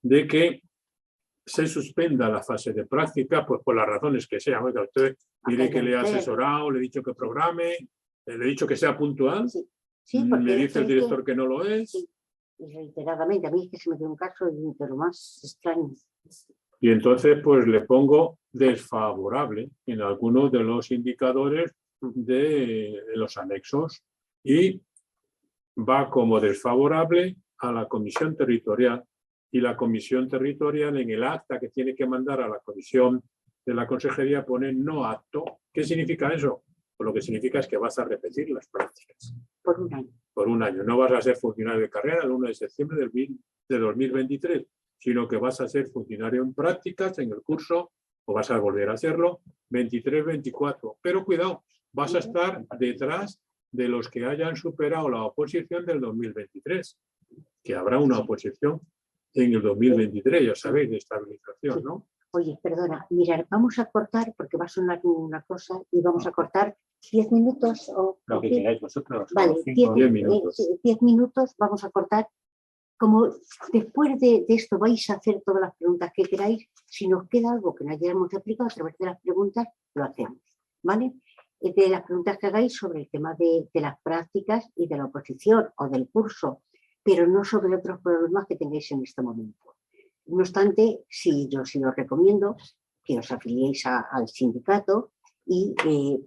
de que se suspenda la fase de práctica, pues por las razones que sean. Oiga, usted diré que le he asesorado, le he dicho que programe, le he dicho que sea puntual, me dice el director que no lo es. Sí. Y reiteradamente, a mí es que se me dio un caso de lo más extraño. Y entonces pues le pongo desfavorable en algunos de los indicadores de los anexos y va como desfavorable a la comisión territorial. Y la comisión territorial en el acta que tiene que mandar a la comisión de la consejería pone no apto. ¿Qué significa eso? Pues lo que significa es que vas a repetir las prácticas. Por un año. Por un año. No vas a ser funcionario de carrera el 1 de septiembre de 2023, sino que vas a ser funcionario en prácticas en el curso, o vas a volver a hacerlo, 23-24. Pero cuidado, vas a estar detrás de los que hayan superado la oposición del 2023, que habrá una oposición en el 2023, ya sabéis, de estabilización, ¿no? Oye, perdona, mirad, vamos a cortar, porque va a sonar una cosa, y vamos a cortar 10 minutos. Lo que queráis vosotros. Vale, 10 minutos. 10 minutos, vamos a cortar. Como después de esto vais a hacer todas las preguntas que queráis, si nos queda algo que no hayamos explicado a través de las preguntas, lo hacemos, ¿vale? De las preguntas que hagáis sobre el tema de las prácticas y de la oposición o del curso, pero no sobre otros problemas que tengáis en este momento. No obstante, yo sí os recomiendo que os afiliéis al sindicato y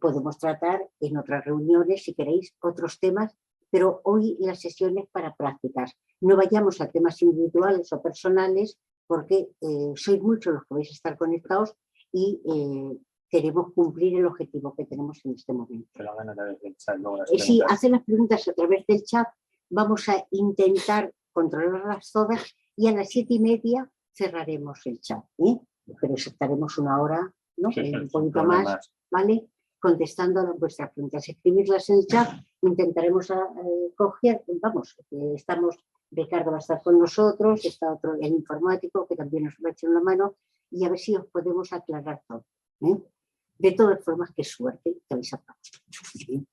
podemos tratar en otras reuniones, si queréis, otros temas, pero hoy la sesión es para prácticas. No vayamos a temas individuales o personales porque sois muchos los que vais a estar conectados y queremos cumplir el objetivo que tenemos en este momento. Que lo hagan a través del chat, luego las Sí, preguntas. hacen las preguntas a través del chat. Vamos a intentar controlarlas todas y a las 7:30 cerraremos el chat, ¿eh? Pero estaremos una hora, ¿no? Sí, sí, Un sin poquito problemas. más, ¿vale? Contestando a vuestras preguntas. Escribirlas en el chat, intentaremos coger, vamos, estamos, Ricardo va a estar con nosotros, está otro, el informático, que también nos va a echar una mano, y a ver si os podemos aclarar todo, ¿eh? De todas formas, qué suerte que habéis sacado. ¿Sí?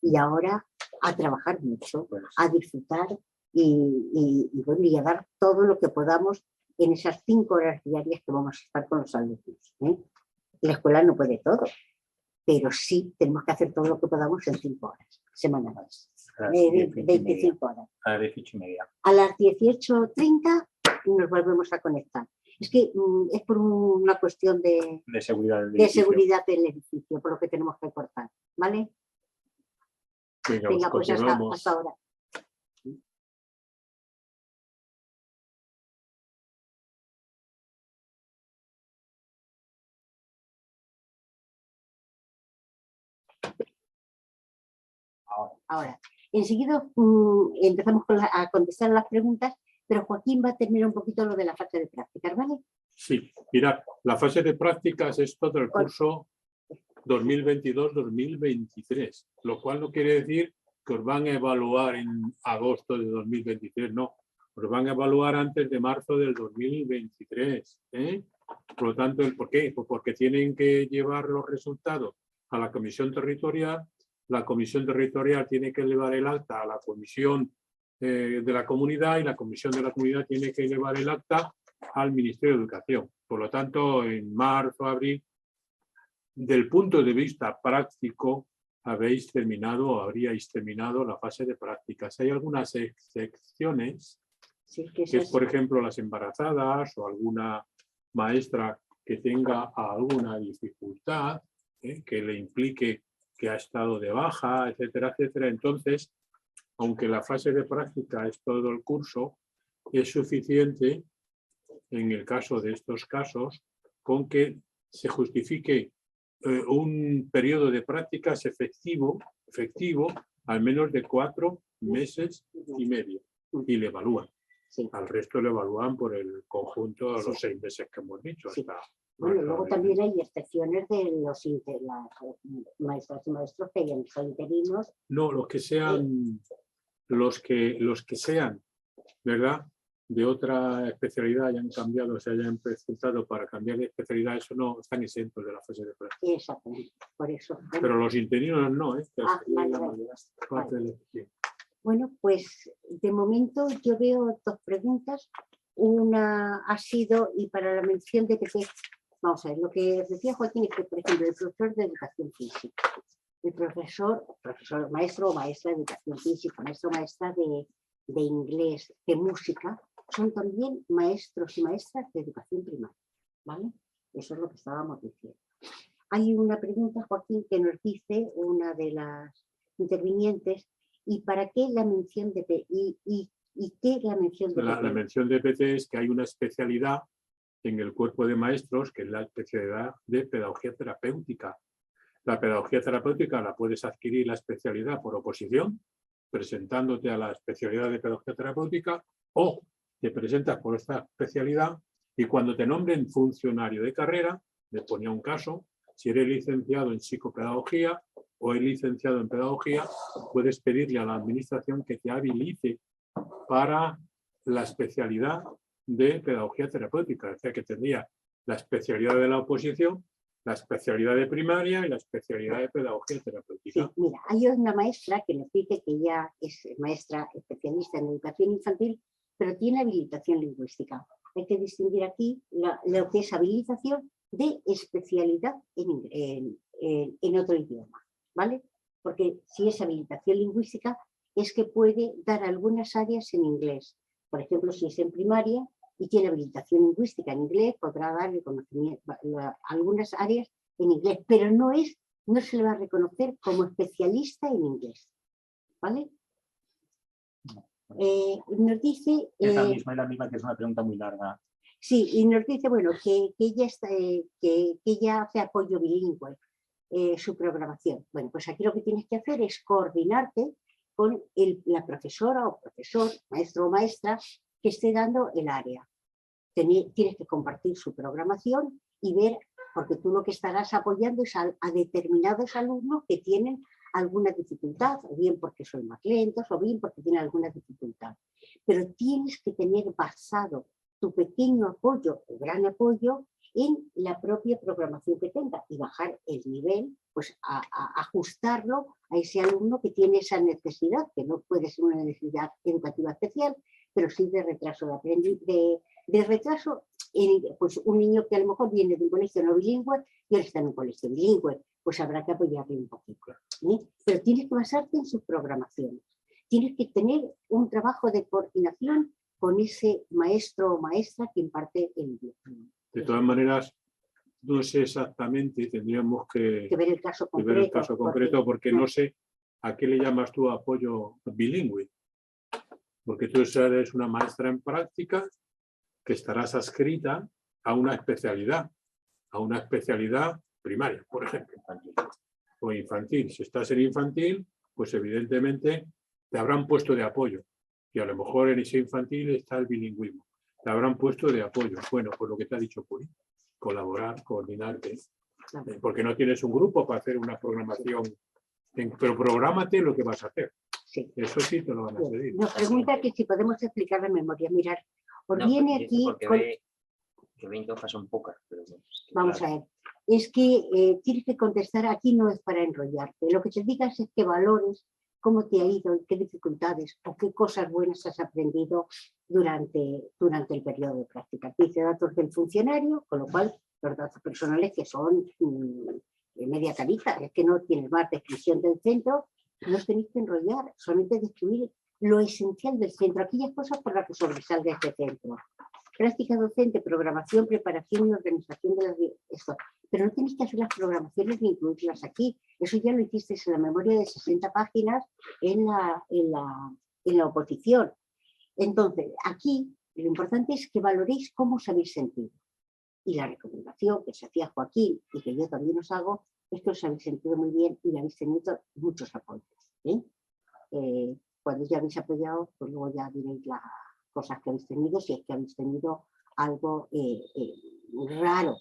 Y ahora a trabajar mucho, Pues, a disfrutar bueno, y a dar todo lo que podamos en esas 5 horas diarias que vamos a estar con los alumnos, ¿eh? La escuela no puede todo, pero sí tenemos que hacer todo lo que podamos en 5 horas semanales, a las 25 horas. a las 18:30. A las 18:30 nos volvemos a conectar. Es que es por una cuestión de De seguridad del edificio. seguridad del edificio, por lo que tenemos que cortar, ¿vale? Venga, Venga, pues continuamos. hasta ahora. Ahora, enseguida empezamos a contestar las preguntas, pero Joaquín va a terminar un poquito lo de la fase de prácticas, ¿vale? Sí, mirad, la fase de prácticas es todo el curso 2022-2023, lo cual no quiere decir que os van a evaluar en agosto de 2023, no, os van a evaluar antes de marzo del 2023. ¿Eh? Por lo tanto, ¿por qué? Pues porque tienen que llevar los resultados a la comisión territorial, la comisión territorial tiene que elevar el acta a la comisión de la comunidad y la comisión de la comunidad tiene que elevar el acta al Ministerio de Educación. Por lo tanto, en marzo, abril, del punto de vista práctico, habríais terminado la fase de prácticas. Hay algunas excepciones, Sí, que que es, por ejemplo, las embarazadas o alguna maestra que tenga alguna dificultad, que le implique que ha estado de baja, etcétera, etcétera. Entonces, aunque la fase de práctica es todo el curso, es suficiente en el caso de estos casos con que se justifique un periodo de prácticas efectivo al menos de 4 meses y medio y le evalúan. Sí. Al resto le evalúan por el conjunto de los Sí. 6 meses que hemos dicho. Sí. Hasta Bueno, marzo, luego abril. también hay excepciones de las maestras y maestros que hayan sido interinos. No, los que sean, ¿verdad? De otra especialidad hayan cambiado, se hayan presentado para cambiar de especialidad, eso no están exentos de la fase de práctica. Exactamente, por eso. Bueno, Pero los interinos no, ¿eh? Que Ah, sería vale, la vale. mayor parte de la excepción. bueno, pues de momento yo veo 2 preguntas. Una ha sido, y para la mención de que vamos a ver, lo que decía Joaquín es que, por ejemplo, el profesor de educación física, el profesor, maestro o maestra de educación física, maestro o maestra de inglés, de música, son también maestros y maestras de educación primaria, ¿vale? Eso es lo que estábamos diciendo. Hay una pregunta, Joaquín, que nos dice una de las intervinientes, ¿y para qué la mención de qué la mención de La mención de PT es que hay una especialidad en el cuerpo de maestros que es la especialidad de pedagogía terapéutica. La pedagogía terapéutica la puedes adquirir la especialidad por oposición, presentándote a la especialidad de pedagogía terapéutica, o te presentas por esta especialidad y cuando te nombren funcionario de carrera, les ponía un caso, si eres licenciado en psicopedagogía o eres licenciado en pedagogía, puedes pedirle a la administración que te habilite para la especialidad de pedagogía terapéutica, o sea que tendría la especialidad de la oposición, la especialidad de primaria y la especialidad de pedagogía Sí, terapéutica. mira, hay una maestra que nos dice que ella es maestra especialista en educación infantil, pero tiene habilitación lingüística. Hay que distinguir aquí lo que es habilitación de especialidad en otro idioma, ¿vale? Porque si es habilitación lingüística, es que puede dar algunas áreas en inglés. Por ejemplo, si es en primaria y tiene habilitación lingüística en inglés, podrá dar el conocimiento, algunas áreas en inglés, pero no se le va a reconocer como especialista en inglés, ¿vale? Nos dice... Es la misma, que es una pregunta muy larga. Sí, y nos dice, bueno, que ella, que ella hace apoyo bilingüe, su programación. Bueno, pues aquí lo que tienes que hacer es coordinarte con la profesora o profesor, maestro o maestra que esté dando el área. Tienes que compartir su programación y ver, porque tú lo que estarás apoyando es a determinados alumnos que tienen alguna dificultad, o bien porque son más lentos, o bien porque tienen alguna dificultad. Pero tienes que tener basado tu pequeño apoyo, o gran apoyo, en la propia programación que tenga y bajar el nivel, pues a ajustarlo a ese alumno que tiene esa necesidad, que no puede ser una necesidad educativa especial, pero sí de retraso de aprendizaje, de retraso, pues un niño que a lo mejor viene de un colegio no bilingüe y ahora está en un colegio bilingüe, pues habrá que apoyarle un poquito, ¿eh? Pero tienes que basarte en sus programaciones, tienes que tener un trabajo de coordinación con ese maestro o maestra que imparte el idioma. De todas maneras, no sé exactamente, tendríamos que ver el caso ver concreto, el caso concreto porque no sé a qué le llamas tú apoyo bilingüe. Porque tú eres una maestra en práctica que estarás adscrita a una especialidad primaria, por ejemplo, o infantil. Si estás en infantil, pues evidentemente te habrán puesto de apoyo. Y a lo mejor en ese infantil está el bilingüismo. Te habrán puesto de apoyo. Bueno, pues lo que te ha dicho Puri, colaborar, coordinarte. Porque no tienes un grupo para hacer una programación. Pero prográmate lo que vas a hacer. Sí. Eso sí te lo van a pedir. Nos pregunta que si podemos explicar la memoria. Mirar, os No, viene dice aquí... porque que 20 hojas son pocas. Pero, Vamos claro. a ver. Es que tienes que contestar, aquí no es para enrollarte. Lo que te digas es que valores cómo te ha ido y qué dificultades o qué cosas buenas has aprendido durante el periodo de práctica. Dice datos del funcionario, con lo cual los datos personales que son media carita, es que no tienes más descripción del centro, no os tenéis que enrollar, solamente describir lo esencial del centro, aquellas cosas por las que sobresalga este centro. Práctica docente, programación, preparación y organización de las... Esto. Pero no tienes que hacer las programaciones ni incluirlas aquí. Eso ya lo hiciste en la memoria de 60 páginas en la oposición. Entonces, aquí lo importante es que valoréis cómo os habéis sentido. Y la recomendación que se hacía Joaquín y que yo también os hago es que os habéis sentido muy bien y habéis tenido muchos apoyos. Cuando ya habéis apoyado, pues luego ya diréis las cosas que habéis tenido, si es que habéis tenido algo raro,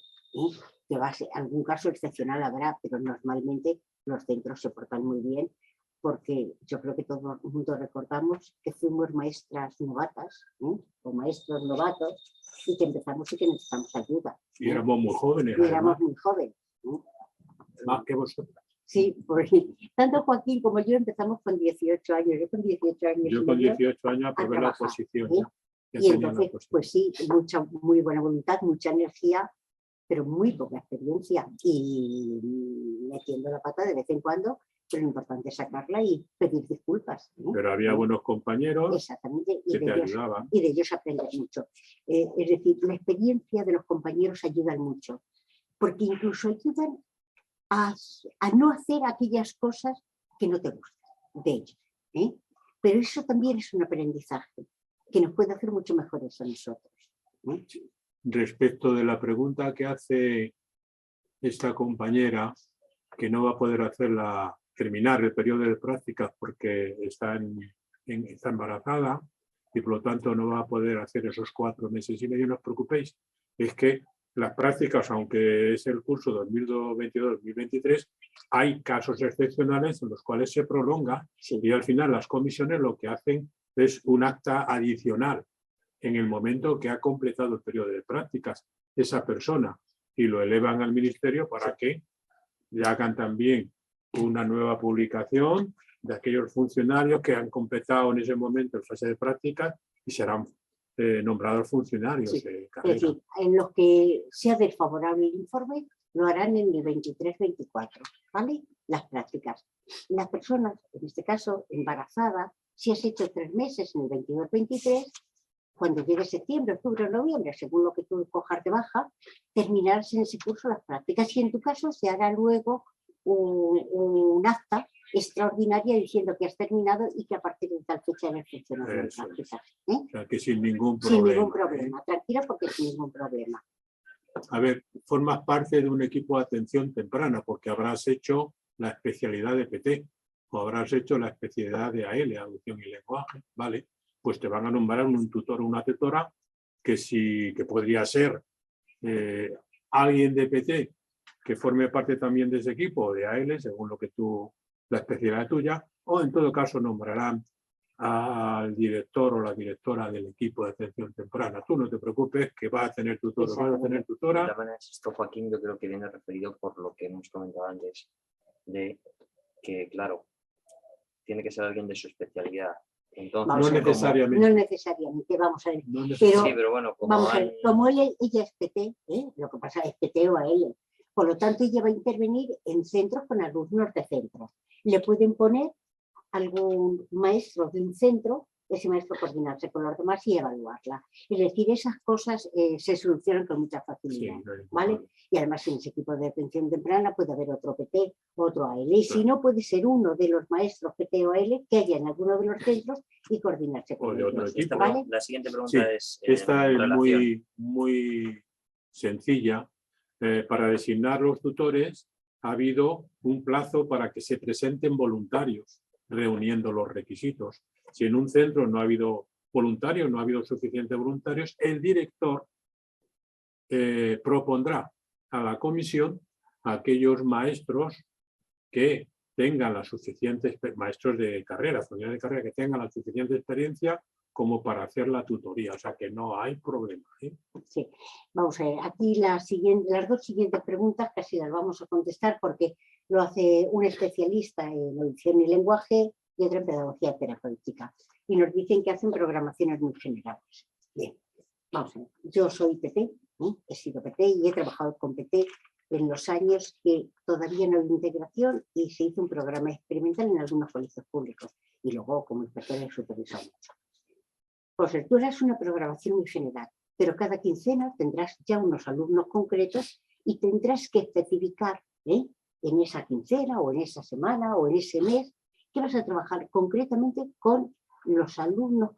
que va a ser, algún caso excepcional habrá, pero normalmente los centros se portan muy bien, porque yo creo que todo el mundo recordamos que fuimos maestras novatas, o maestros novatos, y que empezamos y que necesitamos ayuda. Y éramos muy jóvenes. Y éramos muy jóvenes. Más que vosotros. Sí, porque tanto Joaquín como yo empezamos con 18 años. Yo con 18 años. Yo con 18 años aprobé la oposición. Y entonces, pues sí, muy buena voluntad, mucha energía, pero muy poca experiencia. Y metiendo la pata de vez en cuando, pero lo importante es sacarla y pedir disculpas. Pero había buenos compañeros. Exactamente, que te ayudaban. Y de ellos aprendes mucho. Es decir, la experiencia de los compañeros ayuda mucho, porque incluso ayudan a no hacer aquellas cosas que no te gustan de ellos. Pero eso también es un aprendizaje que nos puede hacer mucho mejores a nosotros. Respecto de la pregunta que hace esta compañera, que no va a poder terminar el periodo de prácticas porque está embarazada y por lo tanto no va a poder hacer esos 4 meses y medio, no os preocupéis, es que las prácticas, aunque es el curso 2022-2023, hay casos excepcionales en los cuales se prolonga y al final las comisiones lo que hacen es un acta adicional en el momento que ha completado el periodo de prácticas esa persona y lo elevan al ministerio para que le hagan también una nueva publicación de aquellos funcionarios que han completado en ese momento el fase de prácticas y serán nombrados funcionarios de carrera. Es decir, en los que sea desfavorable el informe, lo harán en el 23-24, ¿vale? Las prácticas. Las personas, en este caso, embarazadas, si has hecho 3 meses en el 22-23, cuando llegue septiembre, octubre o noviembre, según lo que tú cojas de baja, terminarás en ese curso las prácticas y en tu caso se hará luego un acta extraordinaria diciendo que has terminado y que a partir de tal fecha eres funcionario de Eso es. prácticas. O sea, que sin ningún Sin problema. ningún problema. Tranquila porque sin ningún problema. A ver, formas parte de un equipo de atención temprana porque habrás hecho la especialidad de PT o habrás hecho la especialidad de AL, audición y lenguaje, ¿vale? Pues te van a nombrar un tutor o una tutora que podría ser alguien de PT que forme parte también de ese equipo o de AL, según la especialidad tuya, o en todo caso nombrarán al director o la directora del equipo de atención temprana. Tú no te preocupes que vas a tener tutor, vas a tener De tutora. todas maneras, esto, Joaquín, yo creo que viene referido por lo que hemos comentado antes, de que, claro, tiene que ser alguien de su especialidad. Entonces, Vamos No a ver, necesariamente. No necesariamente, vamos a ver. No Pero, sí, pero bueno, como vamos a ver, han- como ella es PT, lo que pasa es PT o a ella. Por lo tanto, ella va a intervenir en centros con alumnos de centros. Le pueden poner algún maestro de un centro, ese maestro coordinarse con los demás y evaluarla. Es decir, esas cosas se solucionan con mucha Sí, facilidad. no hay ningún ¿Vale? problema. Y además en ese equipo de atención temprana puede haber otro PT, otro AL. Y si no, puede ser uno de los maestros PT o AL que haya en alguno de los centros y coordinarse O con de ellos. otro equipo. ¿Vale? La siguiente pregunta Sí, es Esta en es relación. muy sencilla. Para designar los tutores ha habido un plazo para que se presenten voluntarios reuniendo los requisitos. Si en un centro no ha habido voluntarios, no ha habido suficientes voluntarios, el director propondrá a la comisión a aquellos maestros que tengan la suficiente, maestros de carrera, funcionarios de carrera, que tengan la suficiente experiencia como para hacer la tutoría. O sea que no hay problema. Sí. Vamos a ver, aquí las dos siguientes preguntas casi las vamos a contestar porque lo hace un especialista en audición y lenguaje y otro en pedagogía terapéutica. Y nos dicen que hacen programaciones muy generales. Bien, vamos a ver. Yo soy PT, he sido PT y he trabajado con PT en los años que todavía no había integración y se hizo un programa experimental en algunos colegios públicos y luego como inspectora y supervisor. Pues tú harás una programación muy general, pero cada quincena tendrás ya unos alumnos concretos y tendrás que especificar en esa quincena o en esa semana o en ese mes que vas a trabajar concretamente con los alumnos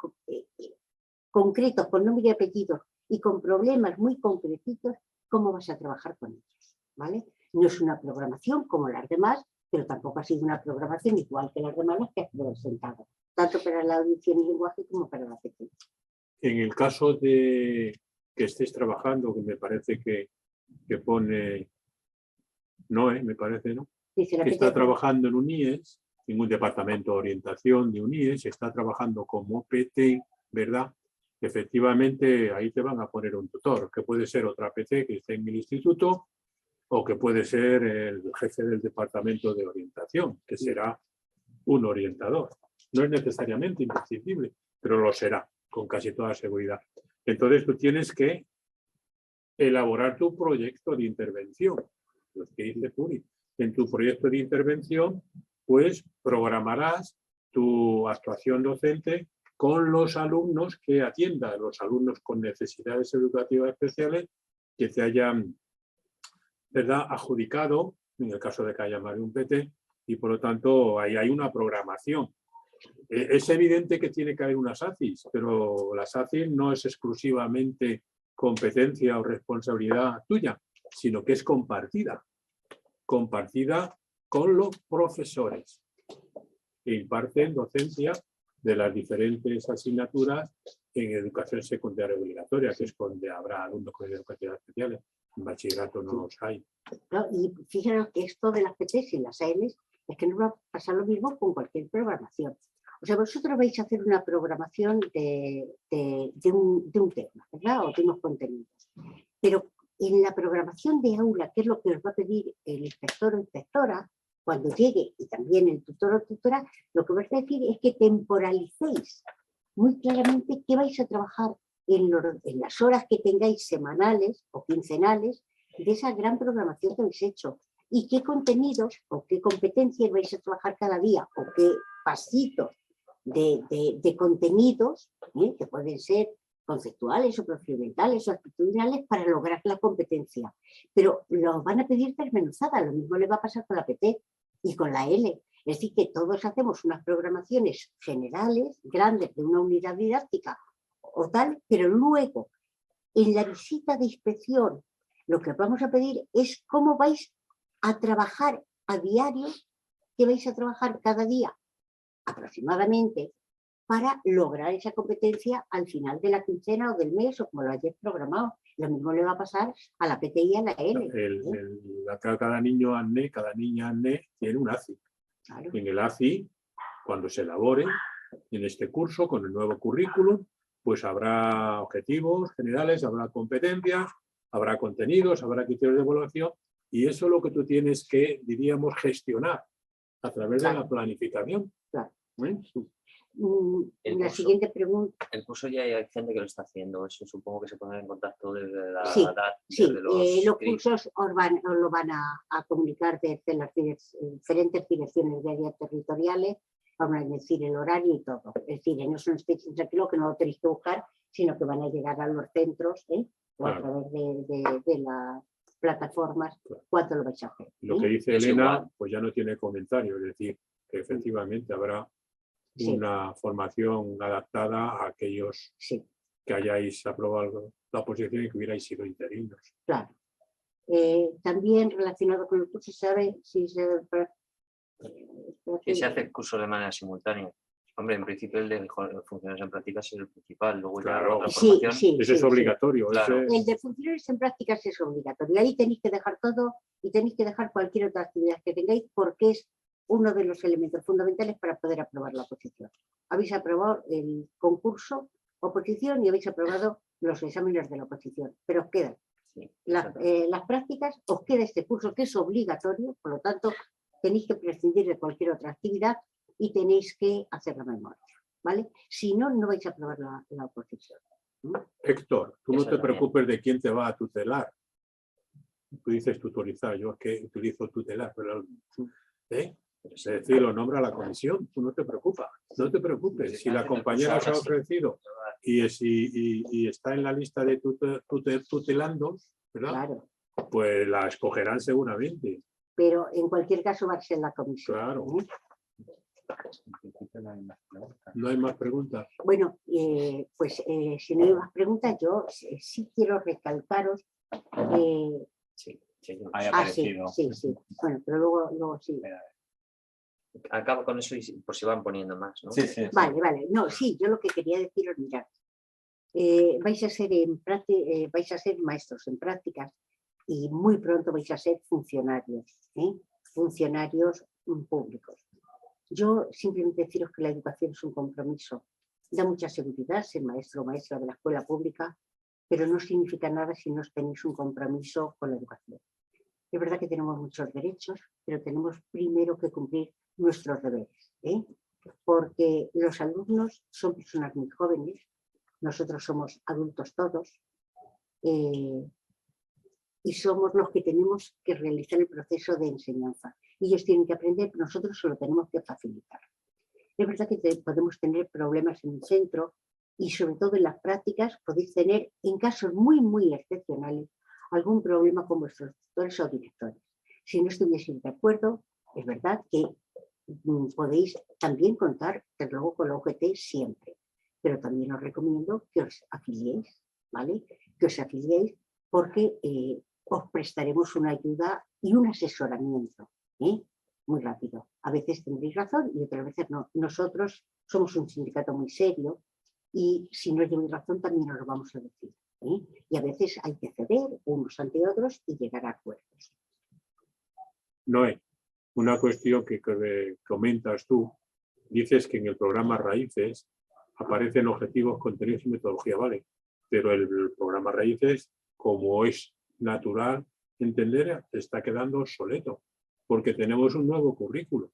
concretos, con nombre y apellido y con problemas muy concretitos, cómo vas a trabajar con ellos, ¿vale? No es una programación como las demás, pero tampoco ha sido una programación igual que las demás las que has presentado, tanto para la audición y lenguaje como para la PT. En el caso de que estés trabajando, que me parece que pone Noé, me parece, ¿no? Dice la Que PT, está trabajando en un IES, en un departamento de orientación de un IES, está trabajando como PT, ¿verdad? Efectivamente, ahí te van a poner un tutor, que puede ser otra PT que esté en el instituto o que puede ser el jefe del departamento de orientación, que será un orientador. No es necesariamente imprescindible, pero lo será, con casi toda seguridad. Entonces tú tienes que elaborar tu proyecto de intervención. Lo que dice Puri. En tu proyecto de intervención, pues programarás tu actuación docente con los alumnos que atiendan, los alumnos con necesidades educativas especiales que te hayan, ¿verdad?, adjudicado, en el caso de que haya más de un PT, y por lo tanto ahí hay una programación. Es evidente que tiene que haber unas ACIS, pero las ACIS no es exclusivamente competencia o responsabilidad tuya, sino que es compartida con los profesores que imparten docencia de las diferentes asignaturas en educación secundaria obligatoria, que es donde habrá alumnos con educación especiales. En bachillerato no los hay. ¿no? Y fíjenos que esto de las PTs y las ALs es que no va a pasar lo mismo con cualquier programación. O sea, vosotros vais a hacer una programación de un tema, ¿verdad? O de unos contenidos. Pero en la programación de aula, que es lo que os va a pedir el inspector o inspectora, cuando llegue, y también el tutor o tutora, lo que vais a decir es que temporalicéis muy claramente qué vais a trabajar en las horas que tengáis semanales o quincenales de esa gran programación que habéis hecho y qué contenidos o qué competencias vais a trabajar cada día o qué pasitos de contenidos que pueden ser conceptuales o procedimentales o actitudinales para lograr la competencia. Pero los van a pedir desmenuzada, lo mismo le va a pasar con la PT y con la L. Es decir, que todos hacemos unas programaciones generales, grandes, de una unidad didáctica o tal, pero luego, en la visita de inspección, lo que vamos a pedir es cómo vais a trabajar a diario, que vais a trabajar cada día aproximadamente para lograr esa competencia al final de la quincena o del mes o como lo hayáis programado. Lo mismo le va a pasar a la PTI y a la L. Cada niño ANNE, cada niña ANNE tiene un ACI. Claro. Y en el ACI, cuando se elabore en este curso con el nuevo currículum, pues habrá objetivos generales, habrá competencias, habrá contenidos, habrá criterios de evaluación, y eso es lo que tú tienes que, diríamos, gestionar a través de la planificación. Claro. El La curso. siguiente pregunta. El curso ya hay gente que lo está haciendo, eso supongo que se pondrá en contacto desde la Sí, edad, Sí, desde los CRIs. cursos os lo van a comunicar desde las diferentes direcciones de áreas territoriales, van a decir el horario y todo. Es decir, no es un especie tranquilo que no lo tenéis que buscar, sino que van a llegar a los centros o a Claro. través de las plataformas cuando lo vais a hacer. Lo que dice Es Elena, igual. pues ya no tiene comentario, es decir, que efectivamente habrá Sí, una formación adaptada a aquellos sí, que hayáis aprobado la oposición y que hubierais sido interinos. claro. También relacionado con el curso, ¿sabe si se... Que se hace el curso de manera simultánea. Hombre, en principio el de funcionarios en prácticas es el principal, luego Claro. ya otra Sí, formación. sí, Eso es sí. obligatorio. Claro. ese- El de funcionarios en prácticas es obligatorio. Ahí tenéis que dejar todo y tenéis que dejar cualquier otra actividad que tengáis porque es uno de los elementos fundamentales para poder aprobar la oposición. Habéis aprobado el concurso oposición y habéis aprobado los exámenes de la oposición, pero os quedan Sí, las prácticas, os queda este curso que es obligatorio, por lo tanto tenéis que prescindir de cualquier otra actividad y tenéis que hacer la memoria, ¿vale? Si no, no vais a aprobar la oposición. Héctor, tú no Eso te también. preocupes de quién te va a tutelar. Tú dices tutorizar, yo es que utilizo tutelar, pero es decir, lo nombra la comisión, tú no te preocupes, no te preocupes. Si la compañera se ha ofrecido y está en la lista de tutelandos, ¿verdad? Claro, Pues la escogerán seguramente. pero en cualquier caso va a ser la comisión. Claro. ¿eh? No hay más preguntas. Bueno, pues si no hay más preguntas, yo sí quiero recalcaros. sí, sí. Sí. Bueno, pero luego sí. Acabo con eso y por si van poniendo más, ¿no? Sí, sí. Vale. No, sí, yo lo que quería deciros, mirad, vais a ser maestros en prácticas y muy pronto vais a ser funcionarios, funcionarios públicos. Yo simplemente deciros que la educación es un compromiso. Da mucha seguridad ser maestro o maestra de la escuela pública, pero no significa nada si no tenéis un compromiso con la educación. Es verdad que tenemos muchos derechos, pero tenemos primero que cumplir nuestros deberes, porque los alumnos son personas muy jóvenes, nosotros somos adultos todos, y somos los que tenemos que realizar el proceso de enseñanza. Y ellos tienen que aprender, pero nosotros se lo tenemos que facilitar. Es verdad que podemos tener problemas en el centro y sobre todo en las prácticas podéis tener, en casos muy, muy excepcionales, algún problema con vuestros tutores o directores. Si no estuvieseis de acuerdo, es verdad que podéis también contar, desde luego, con la UGT siempre. Pero también os recomiendo que os afiliéis, ¿vale? Que os afiliéis porque os prestaremos una ayuda y un asesoramiento, muy rápido. A veces tendréis razón y otras veces no. Nosotros somos un sindicato muy serio y si no lleváis razón también os lo vamos a decir. Y a veces hay que ceder unos ante otros y llegar a acuerdos. No hay una cuestión que comentas tú. Dices que en el programa Raíces aparecen objetivos, contenidos y metodología, ¿vale? Pero el programa Raíces, como es natural entender, está quedando obsoleto, porque tenemos un nuevo currículo,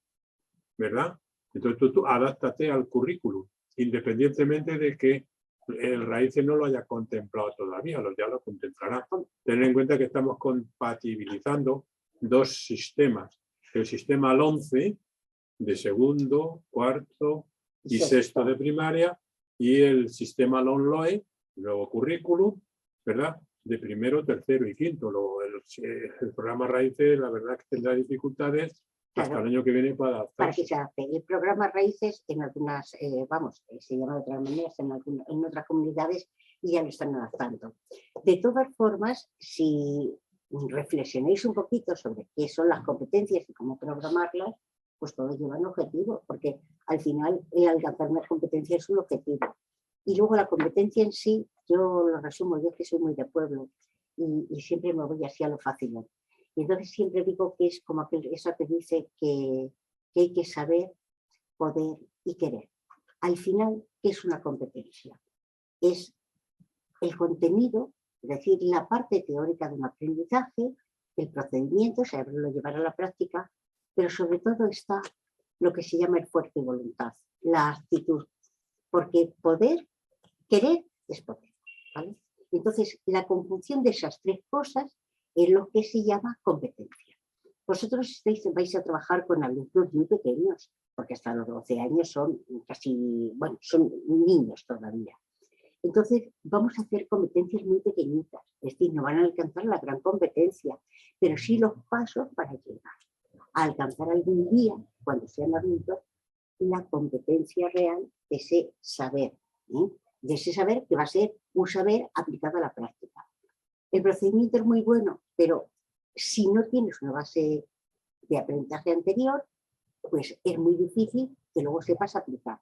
¿verdad? Entonces tú adáptate al currículum, independientemente de que el Raíces no lo haya contemplado todavía, ya lo contemplará. Ten en cuenta que estamos compatibilizando dos sistemas, el sistema LOMCE de segundo, cuarto y sexto de primaria y el sistema LOMLOE, nuevo currículum, ¿verdad? De primero, tercero y quinto. El programa Raíces, la verdad que tendrá dificultades hasta Claro. el año que viene para Para adaptarse. que se adapte. El programa Raíces en algunas, se llama de otras maneras en otras comunidades y ya lo están adaptando. De todas formas, si reflexionéis un poquito sobre qué son las competencias y cómo programarlas, pues todos llevan objetivos, porque al final el alcanzar una competencia es un objetivo. Y luego la competencia en sí, yo lo resumo, yo es que soy muy de pueblo y siempre me voy así a lo fácil. Y entonces siempre digo que es como eso que dice que hay que saber, poder y querer. Al final, ¿qué es una competencia? Es el contenido, es decir, la parte teórica de un aprendizaje, el procedimiento, saberlo llevar a la práctica, pero sobre todo está lo que se llama el fuerte voluntad, la actitud, porque poder, querer es poder, ¿vale? Entonces, la conjunción de esas tres cosas es lo que se llama competencia. Vosotros vais a trabajar con alumnos muy pequeños, porque hasta los 12 años son casi, bueno, son niños todavía. Entonces, vamos a hacer competencias muy pequeñitas, es decir, no van a alcanzar la gran competencia, pero sí los pasos para llegar a alcanzar algún día, cuando sean adultos, la competencia real de ese saber, ¿eh? De ese saber que va a ser un saber aplicado a la práctica. El procedimiento es muy bueno, pero si no tienes una base de aprendizaje anterior, pues es muy difícil que luego sepas aplicar.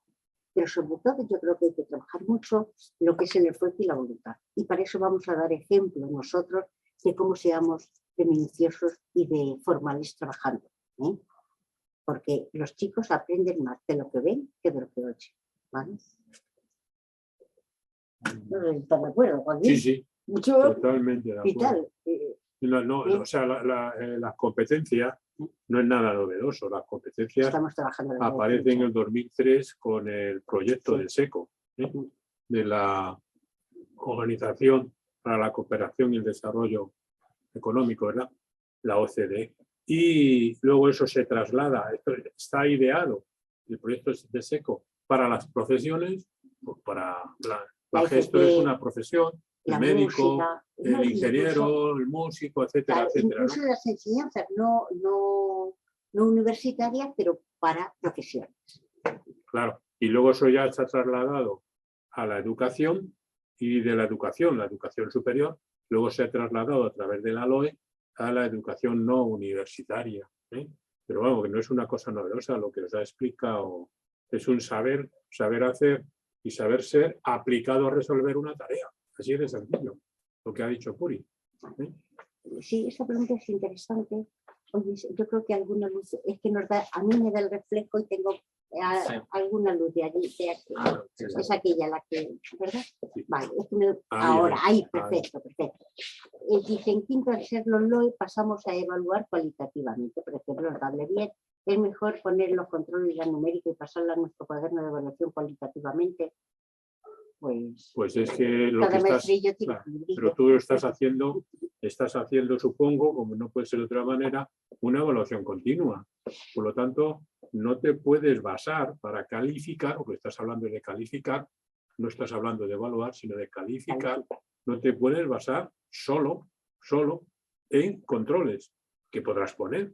Pero sobre todo yo creo que hay que trabajar mucho lo que es el esfuerzo y la voluntad. Y para eso vamos a dar ejemplo nosotros de cómo seamos de minuciosos y de formales trabajando, ¿eh? Porque los chicos aprenden más de lo que ven que de lo que oyen, ¿vale? No sé si estás de acuerdo, Joaquín. Sí, sí, Mucho totalmente de acuerdo. vital. O sea, las competencias no es nada novedoso. Las competencias Estamos trabajando en la aparecen en defensa. el 2003 con el proyecto Sí. del SECO, de la Organización para la Cooperación y el Desarrollo Económico, ¿verdad? La OCDE. Y luego eso se traslada, esto está ideado, el proyecto de SECO, para las profesiones, pues para la gestor es una profesión, el La médico, música, el no, ingeniero, el músico, etcétera, claro, etcétera, ¿no? incluso las enseñanzas no universitarias, pero para profesiones. Claro, y luego eso ya está trasladado a la educación y de la educación superior, luego se ha trasladado a través de la LOE a la educación no universitaria, ¿eh? Pero vamos, que no es una cosa novedosa, lo que os ha explicado es un saber hacer y saber ser aplicado a resolver una tarea, así de sencillo, lo que ha dicho Puri, ¿eh? Sí, esa pregunta es interesante. Oye, yo creo que alguna luz, es que nos da, a mí me da el reflejo y tengo alguna luz de allí, de aquí. Es aquella la que, ¿verdad? Sí. Vale, Ahí, ahora, ahí. perfecto. Dice, en quinto al ser los LOE pasamos a evaluar cualitativamente, por ejemplo, notable bien. Es mejor poner los controles de la numérica y pasarla a nuestro cuaderno de evaluación cualitativamente. Pues es que lo cada que estás, maestrillo tiene claro, un brillo. pero tú estás haciendo, supongo, como no puede ser de otra manera, una evaluación continua. Por lo tanto, no te puedes basar para calificar, porque estás hablando de calificar, no estás hablando de evaluar, sino de calificar, no te puedes basar solo en controles que podrás poner,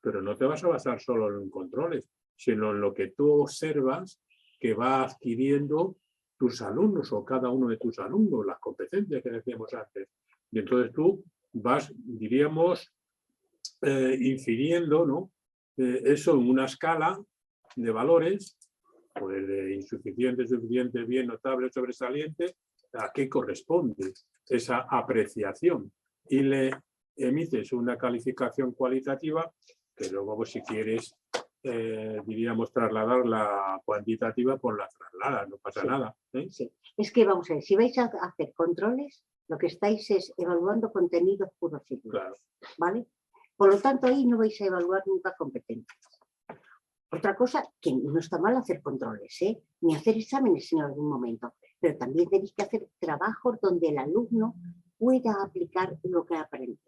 pero no te vas a basar solo en controles, sino en lo que tú observas que va adquiriendo tus alumnos o cada uno de tus alumnos, las competencias que decíamos antes. Y entonces tú vas, diríamos, infiriendo, ¿no? Eso en una escala de valores, pues de insuficiente, suficiente, bien, notable, sobresaliente, a qué corresponde esa apreciación. Y le emites una calificación cualitativa que luego, pues, si quieres, diríamos, trasladar la cuantitativa por la traslada, no pasa nada, ¿eh? Sí. Es que vamos a ver, si vais a hacer controles, lo que estáis es evaluando contenidos puros y duros, Claro. ¿vale? Por lo tanto, ahí no vais a evaluar nunca competencias. Otra cosa, que no está mal hacer controles, ni hacer exámenes en algún momento, pero también tenéis que hacer trabajos donde el alumno pueda aplicar lo que ha aprendido.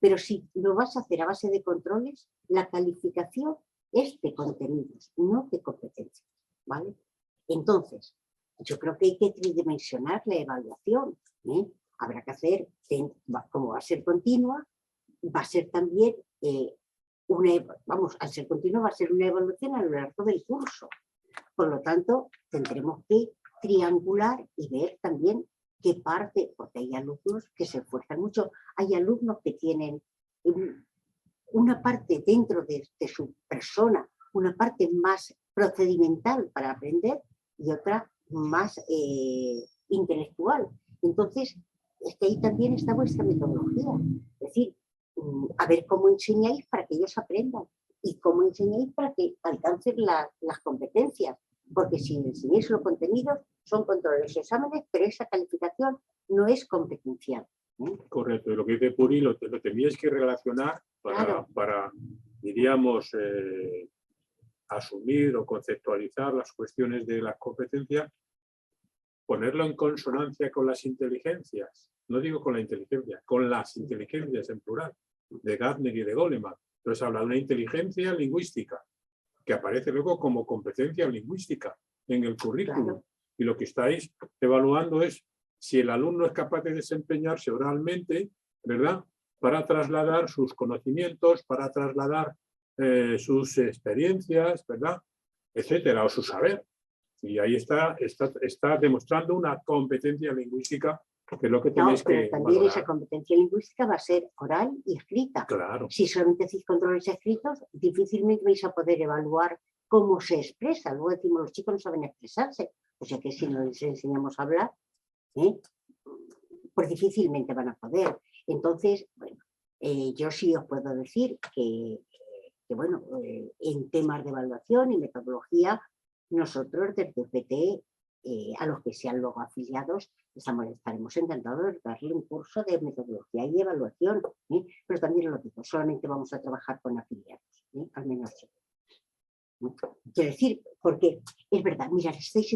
Pero si lo vas a hacer a base de controles, la calificación es de contenidos, no de competencias, ¿vale? Entonces, yo creo que hay que tridimensionar la evaluación, ¿eh? Habrá que hacer, como va a ser continua, va a ser también vamos, al ser continuo va a ser una evaluación a lo largo del curso. Por lo tanto, tendremos que triangular y ver también qué parte, porque hay alumnos que se esfuerzan mucho, hay alumnos que tienen una parte dentro de su persona, una parte más procedimental para aprender y otra más intelectual. Entonces, es que ahí también está vuestra metodología. Es decir, a ver cómo enseñáis para que ellos aprendan y cómo enseñáis para que alcancen las competencias. Porque si enseñáis los contenidos, son controles y exámenes, pero esa calificación no es competencial. Correcto, y lo que dice Puri, lo teníais que relacionar para diríamos, asumir o conceptualizar las cuestiones de las competencias, ponerlo en consonancia con las inteligencias, no digo con la inteligencia, con las inteligencias en plural, de Gardner y de Goleman. Entonces habla de una inteligencia lingüística, que aparece luego como competencia lingüística en el currículum. Claro. Y lo que estáis evaluando es si el alumno es capaz de desempeñarse oralmente, ¿verdad?, para trasladar sus conocimientos, para trasladar sus experiencias, ¿verdad?, etcétera, o su saber. Y ahí está demostrando una competencia lingüística, que es lo que tenéis que también valorar. Esa competencia lingüística va a ser oral y escrita. Claro. Si solamente hacéis controles escritos, difícilmente vais a poder evaluar cómo se expresa. Luego decimos, los chicos no saben expresarse. O sea que si no les enseñamos a hablar, pues difícilmente van a poder. Entonces, bueno, yo sí os puedo decir que bueno, en temas de evaluación y metodología, nosotros desde UPT, a los que sean luego afiliados, estaremos encantados de darle un curso de metodología y evaluación, pero también lo digo, solamente vamos a trabajar con afiliados, al menos yo. Quiero decir, porque es verdad, mirad, estáis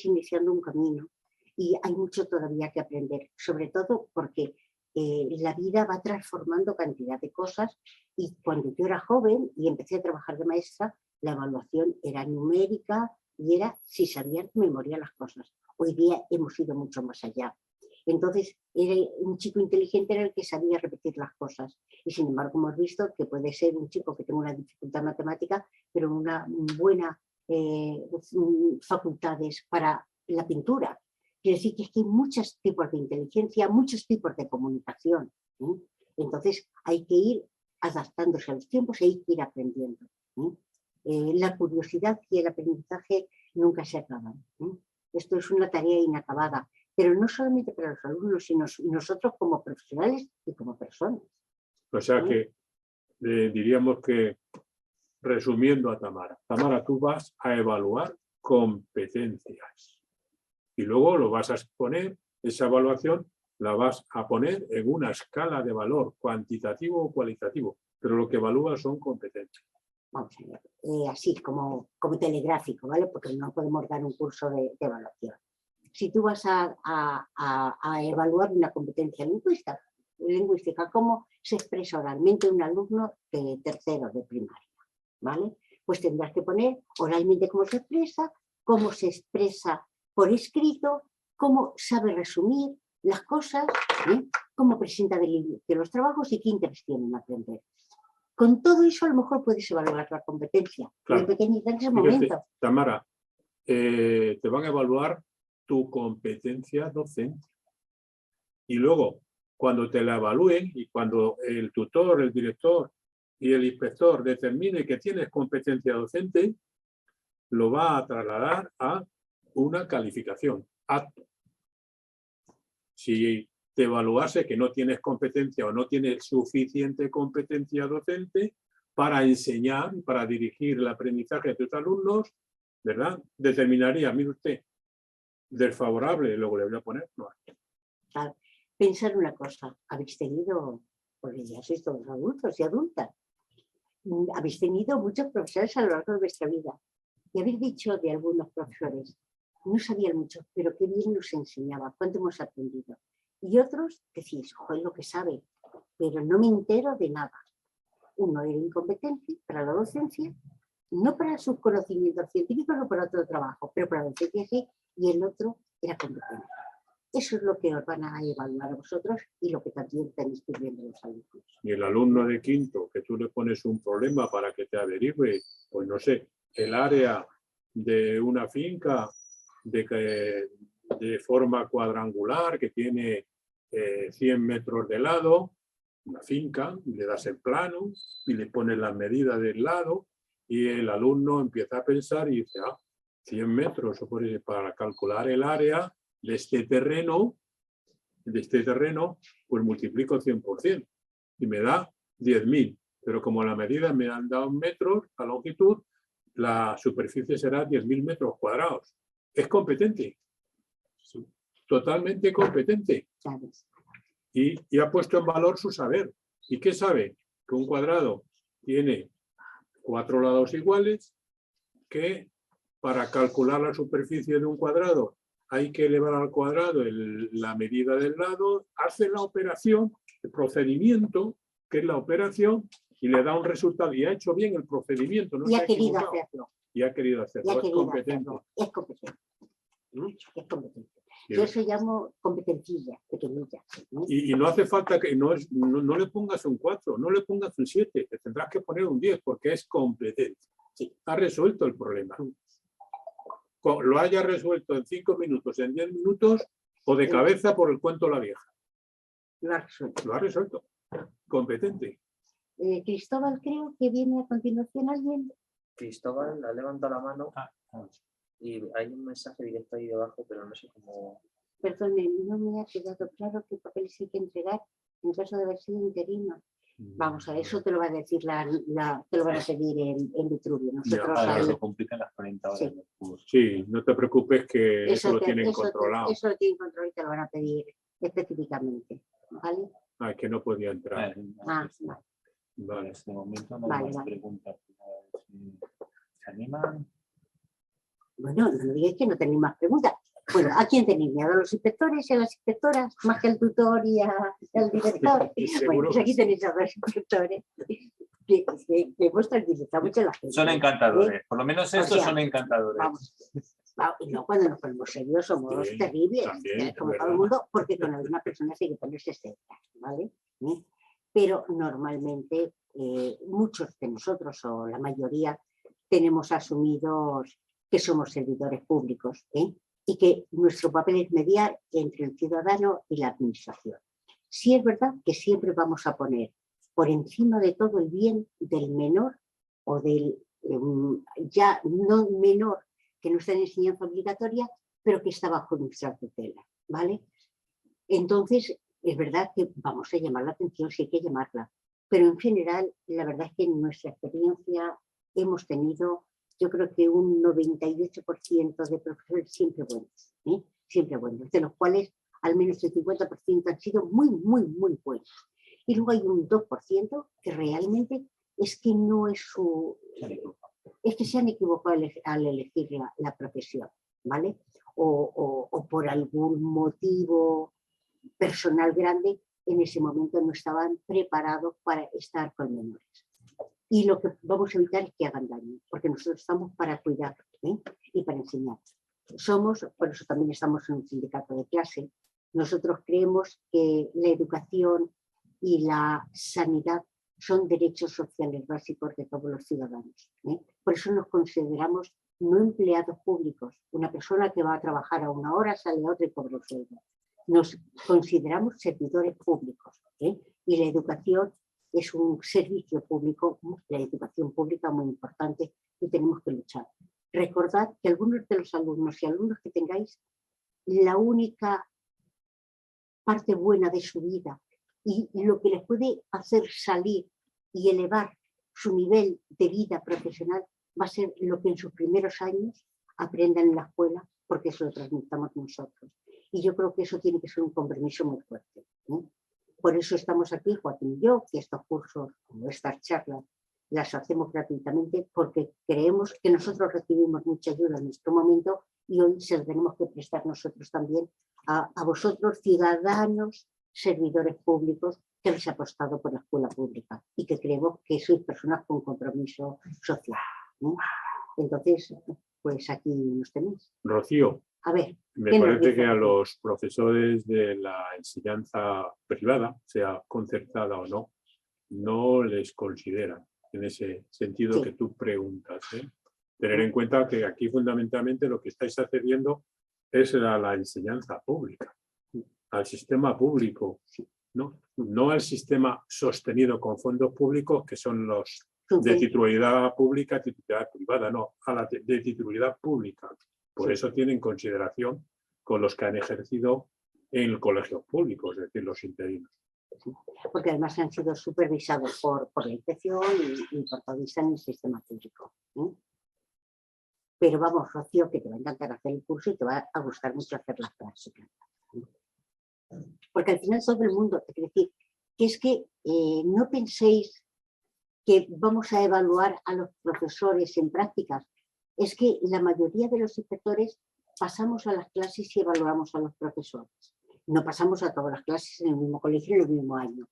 iniciando un camino y hay mucho todavía que aprender, sobre todo porque la vida va transformando cantidad de cosas y cuando yo era joven y empecé a trabajar de maestra, la evaluación era numérica y era si sabían de memoria las cosas. Hoy día hemos ido mucho más allá. Entonces, un chico inteligente era el que sabía repetir las cosas. Y sin embargo, hemos visto que puede ser un chico que tenga una dificultad matemática, pero una buena facultades para la pintura. Quiere decir que hay muchos tipos de inteligencia, muchos tipos de comunicación. Entonces, hay que ir adaptándose a los tiempos e hay que ir aprendiendo. La curiosidad y el aprendizaje nunca se acaban. Esto es una tarea inacabada, pero no solamente para los alumnos, sino nosotros como profesionales y como personas. O sea que diríamos que, resumiendo a Tamara, tú vas a evaluar competencias y luego lo vas a exponer, esa evaluación la vas a poner en una escala de valor cuantitativo o cualitativo, pero lo que evalúa son competencias. Vamos a ver, así como telegráfico, ¿vale? Porque no podemos dar un curso de evaluación. Si tú vas a evaluar una competencia lingüística, cómo se expresa oralmente un alumno de tercero de primaria, ¿vale? Pues tendrás que poner oralmente cómo se expresa por escrito, cómo sabe resumir las cosas, cómo presenta de los trabajos y qué interés tiene en aprender. Con todo eso a lo mejor puedes evaluar la competencia. Claro. En ese momento. Tamara, te van a evaluar tu competencia docente. Y luego, cuando te la evalúen y cuando el tutor, el director y el inspector determine que tienes competencia docente, lo va a trasladar a una calificación, apto. Si te evaluase que no tienes competencia o no tienes suficiente competencia docente para enseñar, para dirigir el aprendizaje de tus alumnos, ¿verdad? Determinaría, mire usted, desfavorable, luego le voy a poner no. Claro. Pensar una cosa, habéis tenido, porque ya sois todos adultos y adultas, habéis tenido muchos profesores a lo largo de vuestra vida y habéis dicho de algunos profesores, no sabían mucho, pero qué bien nos enseñaba, cuánto hemos aprendido. Y otros decís, joder, lo que sabe, pero no me entero de nada. Uno era incompetente para la docencia, no para sus conocimientos científicos o para otro trabajo, pero para la docencia sí, y el otro era competente. Eso es lo que os van a evaluar a vosotros y lo que también tenéis que ir viendo los alumnos. Y el alumno de quinto, que tú le pones un problema para que te averigüe, pues no sé, el área de una finca de forma cuadrangular que tiene 100 metros de lado, una finca, le das el plano y le pones las medidas del lado y el alumno empieza a pensar y dice, 100 metros para calcular el área de este terreno, pues multiplico 100% y me da 10.000. Pero como la medida me han dado metros a longitud, la superficie será 10.000 metros cuadrados. Es competente. Totalmente competente. ¿Sabes? Y ha puesto en valor su saber. ¿Y qué sabe? Que un cuadrado tiene 4 lados iguales, que para calcular la superficie de un cuadrado hay que elevar al cuadrado la medida del lado, hace la operación, el procedimiento, que es la operación, y le da un resultado. Y ha hecho bien el procedimiento. No Y se ha querido equivocado. hacerlo. Y ha querido hacerlo. Es competente. Es competente. Es competente. Sí. Yo eso llamo competencilla, pequeñilla. Y no hace falta que no le pongas un 4, no le pongas un 7, le tendrás que poner un 10 porque es competente. Sí. Ha resuelto el problema. Lo haya resuelto en 5 minutos, en 10 minutos o de cabeza por el cuento La Vieja. Lo ha resuelto. Lo ha resuelto. Competente. Cristóbal, creo que viene a continuación alguien. Cristóbal ha levantado la mano y hay un mensaje directo ahí debajo, pero no sé cómo. Perdone, no me ha quedado claro qué papeles hay que entregar en caso de haber sido interino. Vamos a ver, eso te lo va a decir te lo van a pedir en Vitruvio. Nosotros ahí, Se complican las 40 horas Sí. del curso. Sí, no te preocupes que eso lo tienen controlado. Eso lo tienen controlado y te lo van a pedir específicamente. ¿Vale? Es que no podía entrar. Vale. En Vale. este momento no Vale, hay más vale. preguntas. Si ¿se animan? Bueno, no me digáis que no tenéis más preguntas. Bueno, ¿a quién tenéis miedo? ¿A los inspectores y a las inspectoras? Más que al tutor y al director. Seguro Bueno, pues que aquí sí. tenéis a los inspectores que hemos tranquilizado mucho a la gente. Son encantadores. Por lo menos O estos sea, son encantadores. Vamos. Y no, cuando nos ponemos serios somos Sí, terribles, también, como es todo el verdad. mundo, porque con alguna persona hay que ponerse seria, ¿vale? Pero normalmente muchos de nosotros, o la mayoría, tenemos asumidos que somos servidores públicos, y que nuestro papel es mediar entre el ciudadano y la administración. Sí es verdad que siempre vamos a poner por encima de todo el bien del menor o del ya no menor que no está en enseñanza obligatoria, pero que está bajo nuestra tutela, ¿vale? Entonces, es verdad que vamos a llamar la atención si hay que llamarla, pero en general, la verdad es que en nuestra experiencia hemos tenido, yo creo que un 98% de profesores siempre buenos, siempre buenos, de los cuales al menos el 50% han sido muy, muy, muy buenos. Y luego hay un 2% que realmente es que no es su... Es que se han equivocado al elegir la profesión, ¿vale? O por algún motivo personal grande, en ese momento no estaban preparados para estar con menores. Y lo que vamos a evitar es que hagan daño, porque nosotros estamos para cuidar y para enseñar. Por eso también estamos en un sindicato de clase. Nosotros creemos que la educación y la sanidad son derechos sociales básicos de todos los ciudadanos. Por eso nos consideramos no empleados públicos. Una persona que va a trabajar a una hora sale a otra y cobra el sueldo. Nos consideramos servidores públicos, y la educación es un servicio público, la educación pública muy importante y tenemos que luchar. Recordad que algunos de los alumnos y alumnos que tengáis, la única parte buena de su vida y lo que les puede hacer salir y elevar su nivel de vida profesional va a ser lo que en sus primeros años aprendan en la escuela, porque eso lo transmitamos nosotros. Y yo creo que eso tiene que ser un compromiso muy fuerte. Por eso estamos aquí, Joaquín y yo, que estos cursos, como estas charlas, las hacemos gratuitamente, porque creemos que nosotros recibimos mucha ayuda en nuestro momento y hoy se lo tenemos que prestar nosotros también a vosotros, ciudadanos, servidores públicos, que habéis apostado por la escuela pública y que creemos que sois personas con compromiso social. Entonces, pues aquí nos tenéis. Rocío, A ver, Me ¿qué nos parece dice que a aquí? los profesores de la enseñanza privada, sea concertada o no, no les consideran en ese sentido Sí. que tú preguntas. Tener en cuenta que aquí fundamentalmente lo que estáis accediendo es a la enseñanza pública, al sistema público, no al sistema sostenido con fondos públicos que son los de titularidad pública, titularidad privada, no, a la de titularidad pública. Por Sí. eso tienen consideración con los que han ejercido en colegios públicos, es decir, los interinos. Porque además han sido supervisados por la inspección y por todo en el sistema público. Pero vamos, Rocío, que te va a encantar hacer el curso y te va a gustar mucho hacer las prácticas. Porque al final todo el mundo, te quiero decir, que es que no penséis que vamos a evaluar a los profesores en prácticas. Es que la mayoría de los inspectores pasamos a las clases y evaluamos a los profesores. No pasamos a todas las clases en el mismo colegio en el mismo año.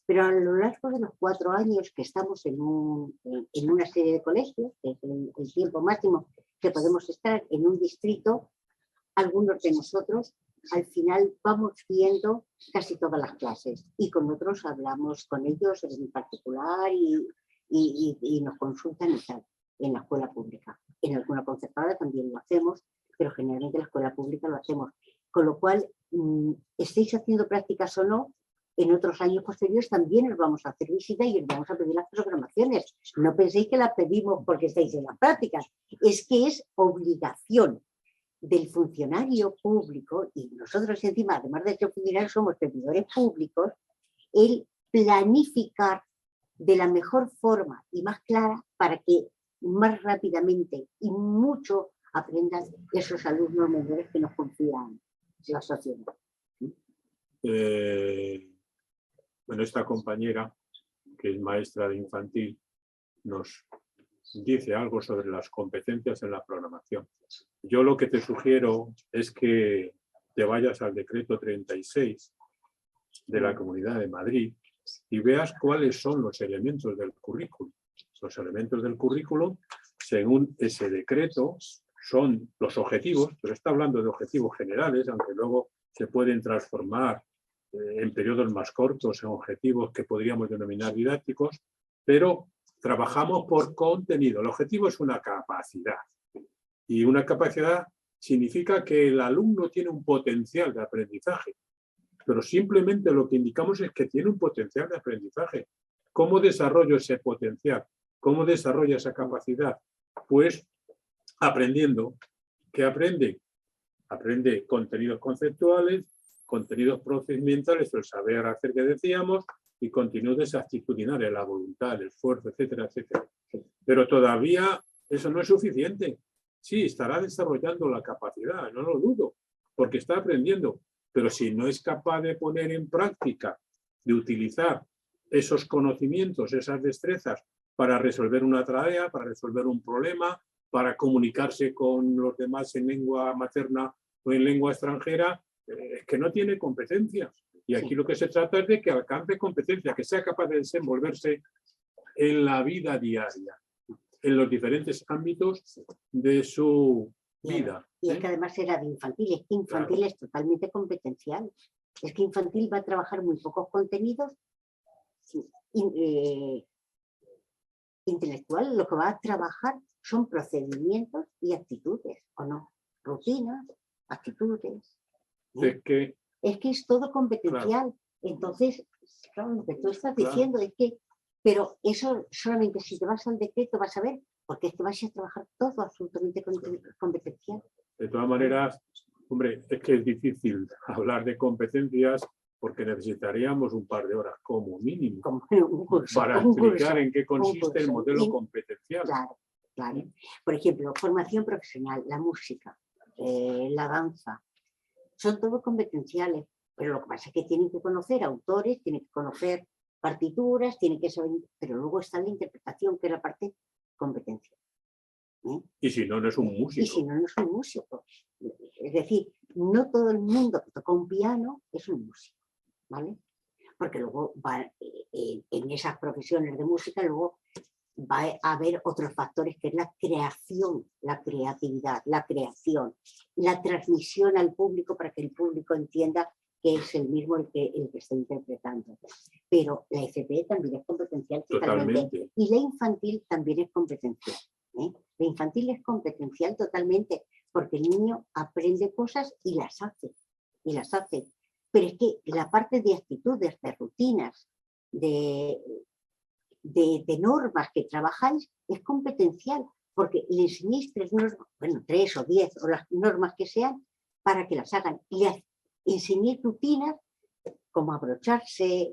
Pero a lo largo de los 4 años que estamos en una serie de colegios, que es el tiempo máximo que podemos estar en un distrito, algunos de nosotros al final vamos viendo casi todas las clases y con otros hablamos con ellos en particular y nos consultan y tal, en la escuela pública. En alguna concertada también lo hacemos, pero generalmente en la escuela pública lo hacemos. Con lo cual, estéis haciendo prácticas o no, en otros años posteriores también os vamos a hacer visita y os vamos a pedir las programaciones. No penséis que las pedimos porque estáis en las prácticas, es que es obligación del funcionario público, y nosotros encima, además de ser funcionarios, somos servidores públicos, el planificar de la mejor forma y más clara para que más rápidamente y mucho aprendan esos alumnos menores que nos confían la sociedad. Bueno, esta compañera, que es maestra de infantil, nos dice algo sobre las competencias en la programación. Yo lo que te sugiero es que te vayas al decreto 36 de la Comunidad de Madrid y veas cuáles son los elementos del currículum. Los elementos del currículum, según ese decreto, son los objetivos, pero está hablando de objetivos generales, aunque luego se pueden transformar en periodos más cortos en objetivos que podríamos denominar didácticos, pero trabajamos por contenido. El objetivo es una capacidad. Y una capacidad significa que el alumno tiene un potencial de aprendizaje. Pero simplemente lo que indicamos es que tiene un potencial de aprendizaje. ¿Cómo desarrollo ese potencial? ¿Cómo desarrolla esa capacidad? Pues aprendiendo. ¿Qué aprende? Aprende contenidos conceptuales, contenidos procedimentales, el saber hacer que decíamos, y contenidos actitudinales, la voluntad, el esfuerzo, etcétera, etcétera. Pero todavía eso no es suficiente. Sí, estará desarrollando la capacidad, no lo dudo, porque está aprendiendo. Pero si no es capaz de poner en práctica, de utilizar esos conocimientos, esas destrezas para resolver una tarea, para resolver un problema, para comunicarse con los demás en lengua materna o en lengua extranjera, es que no tiene competencias. Y aquí lo que se trata es de que alcance competencia, que sea capaz de desenvolverse en la vida diaria, en los diferentes ámbitos de su vida. Y es que además era de infantil, es que infantil claro. Es totalmente competencial. Es que infantil va a trabajar muy pocos contenidos intelectuales, lo que va a trabajar son procedimientos y actitudes, ¿o no? Rutinas, actitudes. Es que es todo competencial. Claro. Entonces, claro, lo que tú estás diciendo es que, pero eso solamente si te vas al decreto vas a ver, porque es que vas a trabajar todo absolutamente competencial. De todas maneras, hombre, es que es difícil hablar de competencias porque necesitaríamos un par de horas como mínimo para explicar en qué consiste el modelo competencial. Claro, claro. Por ejemplo, formación profesional, la música, la danza, son todos competenciales, pero lo que pasa es que tienen que conocer autores, tienen que conocer partituras, tienen que saber, pero luego está la interpretación, que es la parte competencial. Y si no, no es un músico. Y si no, no es un músico. Es decir, no todo el mundo que toca un piano es un músico, ¿vale? Porque luego va, en esas profesiones de música, luego va a haber otros factores que es la creación, la creatividad, la creación, la transmisión al público para que el público entienda que es el mismo el que está interpretando. Pero la FP también es competencial totalmente. Totalmente. Y la infantil también es competencial. La infantil es competencial totalmente porque el niño aprende cosas y las hace. Y las hace. Pero es que la parte de actitudes, de rutinas, de normas que trabajáis es competencial, porque le enseñéis 3 normas, bueno, 3 o 10 o las normas que sean, para que las hagan. Y les enseñéis rutinas, como abrocharse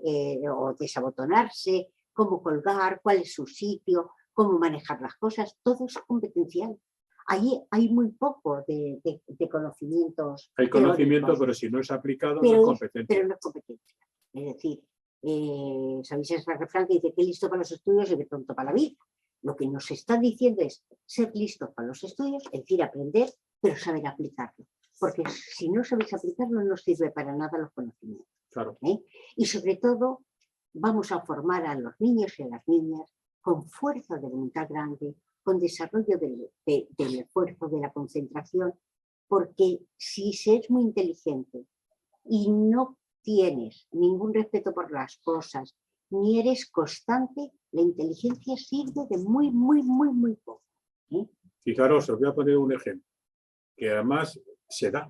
o desabotonarse, cómo colgar, cuál es su sitio, cómo manejar las cosas, todo es competencial. Ahí hay muy poco de conocimientos. Hay conocimiento, teóricos, pero si no es aplicado, no es competencia. pero no es competencia. Es decir, sabéis ese refrán que dice que listo para los estudios y que tonto para la vida. Lo que nos está diciendo es ser listos para los estudios, es decir, aprender, pero saber aplicarlo. Porque si no sabéis aplicarlo, no sirve para nada los conocimientos. Claro. Y sobre todo, vamos a formar a los niños y a las niñas con fuerza de voluntad grande, con desarrollo del esfuerzo, de la concentración, porque si se es muy inteligente y no tienes ningún respeto por las cosas, ni eres constante, la inteligencia sirve de muy, muy, muy, muy poco. Fijaros, os voy a poner un ejemplo, que además se da.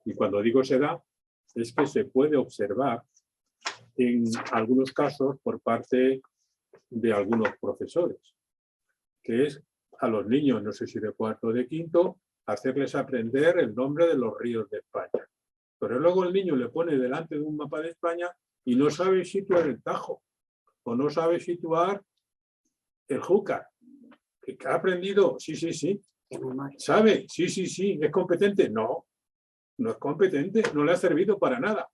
Y cuando digo se da, es que se puede observar en algunos casos por parte de algunos profesores, que es a los niños, no sé si de 4 o de 5, hacerles aprender el nombre de los ríos de España. Pero luego el niño le pone delante de un mapa de España y no sabe situar el Tajo, o no sabe situar el Júcar. ¿Que ha aprendido? Sí, sí, sí. ¿Sabe? Sí, sí, sí. ¿Es competente? No, no es competente, no le ha servido para nada.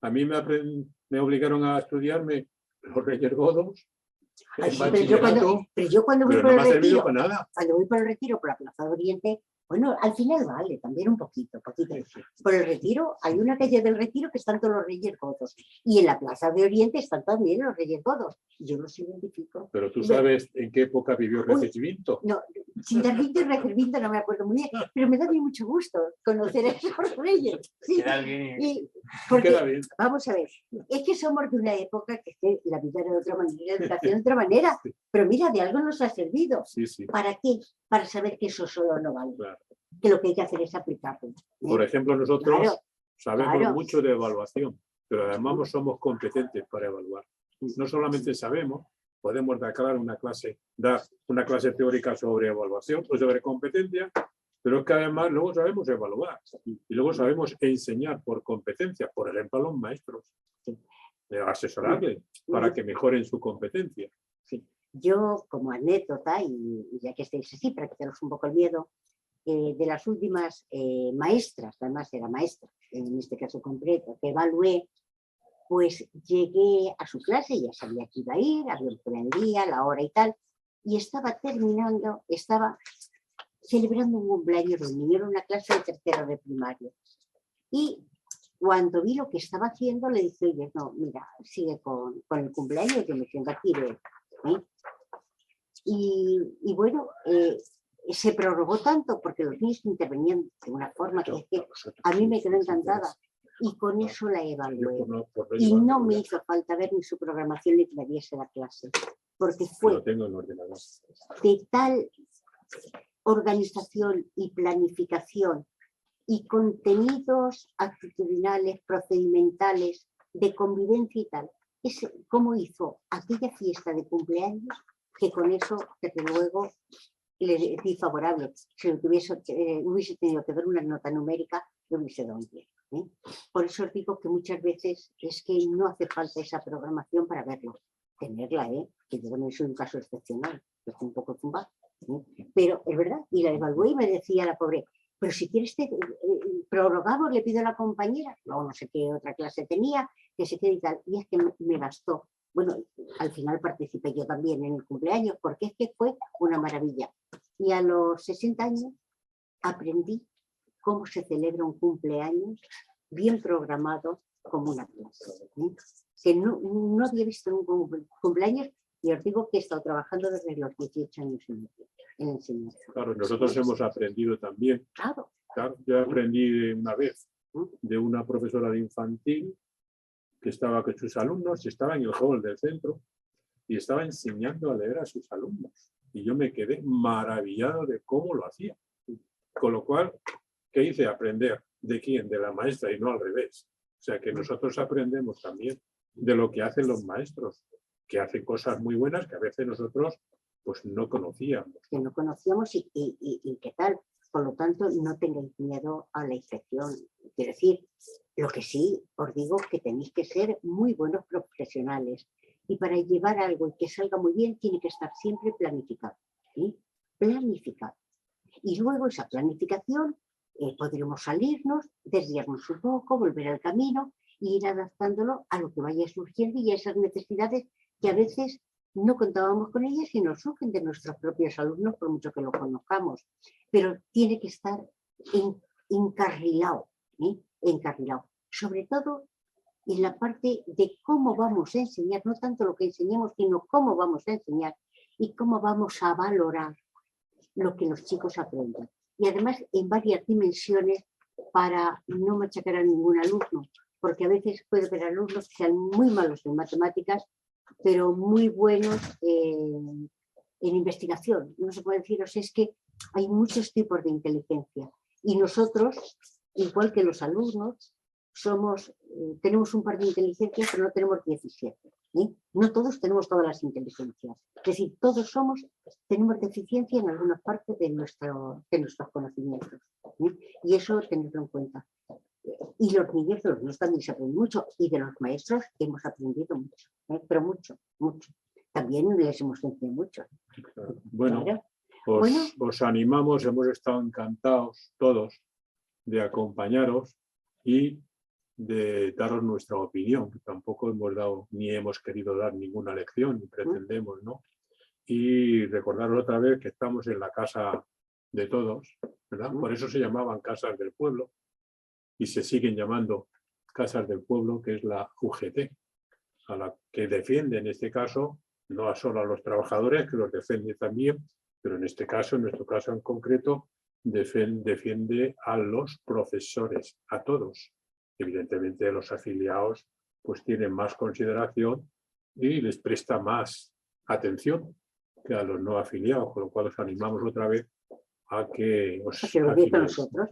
A mí me obligaron a estudiarme los Reyes Godos, Ay, en sí, bachillerato, pero yo cuando voy pero por no el me ha servido retiro, para nada. cuando voy por el retiro por la Plaza de Oriente, bueno, al final vale, también un poquito. Por el retiro, hay una calle del retiro que están todos los Reyes Godos. Y en la Plaza de Oriente están también los Reyes Godos. Yo los identifico. Pero tú sabes en qué época vivió el Recibimiento. No, sin Darvinto y Regervinto no me acuerdo muy bien, pero me da muy mucho gusto conocer a esos reyes. Sí. Queda bien. Y porque, Queda bien. vamos a ver, es que somos de una época que la vida era de otra manera, la educación de otra manera, pero mira, de algo nos ha servido. Sí, sí. ¿Para qué? Para saber que eso solo no vale. Claro. Que lo que hay que hacer es aplicarlo. Por ejemplo, nosotros Claro, sabemos claro. mucho de evaluación, pero además somos competentes para evaluar. No solamente sabemos, podemos dar una clase teórica sobre evaluación o sobre competencia, pero es que además luego sabemos evaluar y luego sabemos enseñar por competencia, por ejemplo, a los maestros, asesorarles para que mejoren su competencia. Sí. Yo, como anécdota, y ya que estáis así, para quitaros un poco el miedo, de las últimas maestras, además era maestra, en este caso concreto, que evalué, pues llegué a su clase, ya sabía que iba a ir, había el día, la hora y tal, y estaba celebrando un cumpleaños de un niño, era una clase de 3º de primaria. Y cuando vi lo que estaba haciendo, le dije, oye, no, mira, sigue con el cumpleaños, yo me siento aquí. Y bueno, se prorrogó tanto porque los niños intervenían de una forma que es que a mí me quedó encantada. Y con eso la evalué. Y no me hizo falta ver ni su programación ni que me diese la clase. Porque fue de tal organización y planificación y contenidos actitudinales, procedimentales, de convivencia y tal. Es como hizo aquella fiesta de cumpleaños que con eso, desde luego, le di favorable. Si hubiese tenido que ver una nota numérica, lo hubiese dado un 10. Por eso os digo que muchas veces es que no hace falta esa programación para verlo. Tenerla, que yo también soy un caso excepcional, que estoy un poco zumbado. Pero es verdad, y la evalué y me decía la pobre, pero si quieres prorrogamos, le pido a la compañera, no sé qué otra clase tenía, que se quede y tal, y es que me bastó. Bueno, al final participé yo también en el cumpleaños, porque es que fue una maravilla. Y a los 60 años aprendí cómo se celebra un cumpleaños bien programado como una clase. Que no había visto un cumpleaños Y os digo que he estado trabajando desde los 18 años en enseñanza. Claro, nosotros hemos aprendido también. Claro. Claro, yo aprendí una vez de una profesora de infantil que estaba con sus alumnos, estaba en el hall del centro y estaba enseñando a leer a sus alumnos. Y yo me quedé maravillado de cómo lo hacía. Con lo cual, ¿qué hice? Aprender. ¿De quién? De la maestra y no al revés. O sea que nosotros aprendemos también de lo que hacen los maestros, que hacen cosas muy buenas que a veces nosotros pues no conocíamos. Que no conocíamos y qué tal. Por lo tanto, no tengáis miedo a la infección. Quiero decir, lo que sí os digo que tenéis que ser muy buenos profesionales. Y para llevar algo y que salga muy bien, tiene que estar siempre planificado. ¿Sí? Planificado. Y luego esa planificación podremos salirnos, desviarnos un poco, volver al camino e ir adaptándolo a lo que vaya surgiendo y a esas necesidades que a veces no contábamos con ellas y nos surgen de nuestros propios alumnos, por mucho que lo conozcamos. Pero tiene que estar encarrilado, encarrilado. Sobre todo en la parte de cómo vamos a enseñar, no tanto lo que enseñemos, sino cómo vamos a enseñar y cómo vamos a valorar lo que los chicos aprendan. Y además en varias dimensiones para no machacar a ningún alumno, porque a veces puede haber alumnos que sean muy malos en matemáticas, pero muy buenos en investigación. No se puede deciros, es que hay muchos tipos de inteligencia y nosotros, igual que los alumnos, tenemos un par de inteligencias, pero no tenemos 17. No todos tenemos todas las inteligencias. Es decir, todos tenemos deficiencia en alguna parte de nuestros conocimientos. Y eso tenedlo en cuenta. Y los niños de los niños también se aprenden mucho y de los maestros hemos aprendido mucho, pero mucho, mucho. También les hemos enseñado mucho. Bueno, Claro. os animamos, hemos estado encantados todos de acompañaros y de daros nuestra opinión, que tampoco hemos dado ni hemos querido dar ninguna lección, ni pretendemos, ¿no? Y recordaros otra vez que estamos en la casa de todos, ¿verdad? Por eso se llamaban Casas del Pueblo y se siguen llamando Casas del Pueblo, que es la UGT, a la que defiende en este caso, no solo a los trabajadores, que los defiende también, pero en este caso, en nuestro caso en concreto, defiende a los profesores, a todos. Evidentemente los afiliados pues tienen más consideración y les presta más atención que a los no afiliados, con lo cual os animamos otra vez a que os vengáis con nosotros,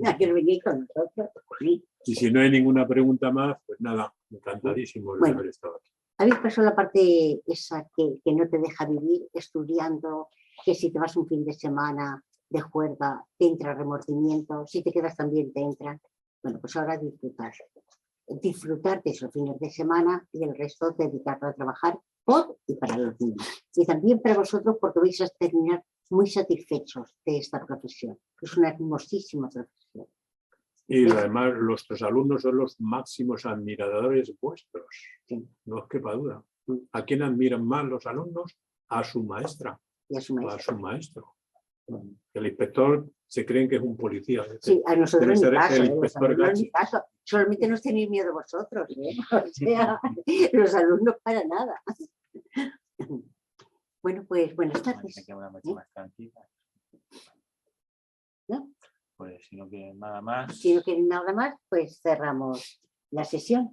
a que vengáis con nosotros. Sí. Y si no hay ninguna pregunta más, pues nada, encantadísimos de haber estado aquí. ¿Habéis pasado la parte esa que no te deja vivir estudiando, que si te vas un fin de semana de juerga te entra remordimiento, si te quedas también te entra? Bueno, pues ahora disfrutar de esos fines de semana y el resto dedicarlo a trabajar por y para los niños. Y también para vosotros porque vais a terminar muy satisfechos de esta profesión. Es una hermosísima profesión. Y además nuestros alumnos son los máximos admiradores vuestros. Sí. No os quepa duda. ¿A quién admiran más los alumnos? A su maestra. Y a su maestro. A su maestro. El inspector se creen que es un policía. Sí, a nosotros ni caso, solamente nos tenéis miedo vosotros, ¿eh? O sea, los alumnos para nada. Bueno, pues buenas tardes. Una noche más tranquila. ¿No? Pues si no quieren nada más. Si no quieren nada más, pues cerramos la sesión.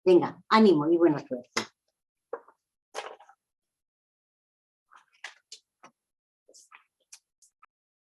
Venga, ánimo y buena suerte.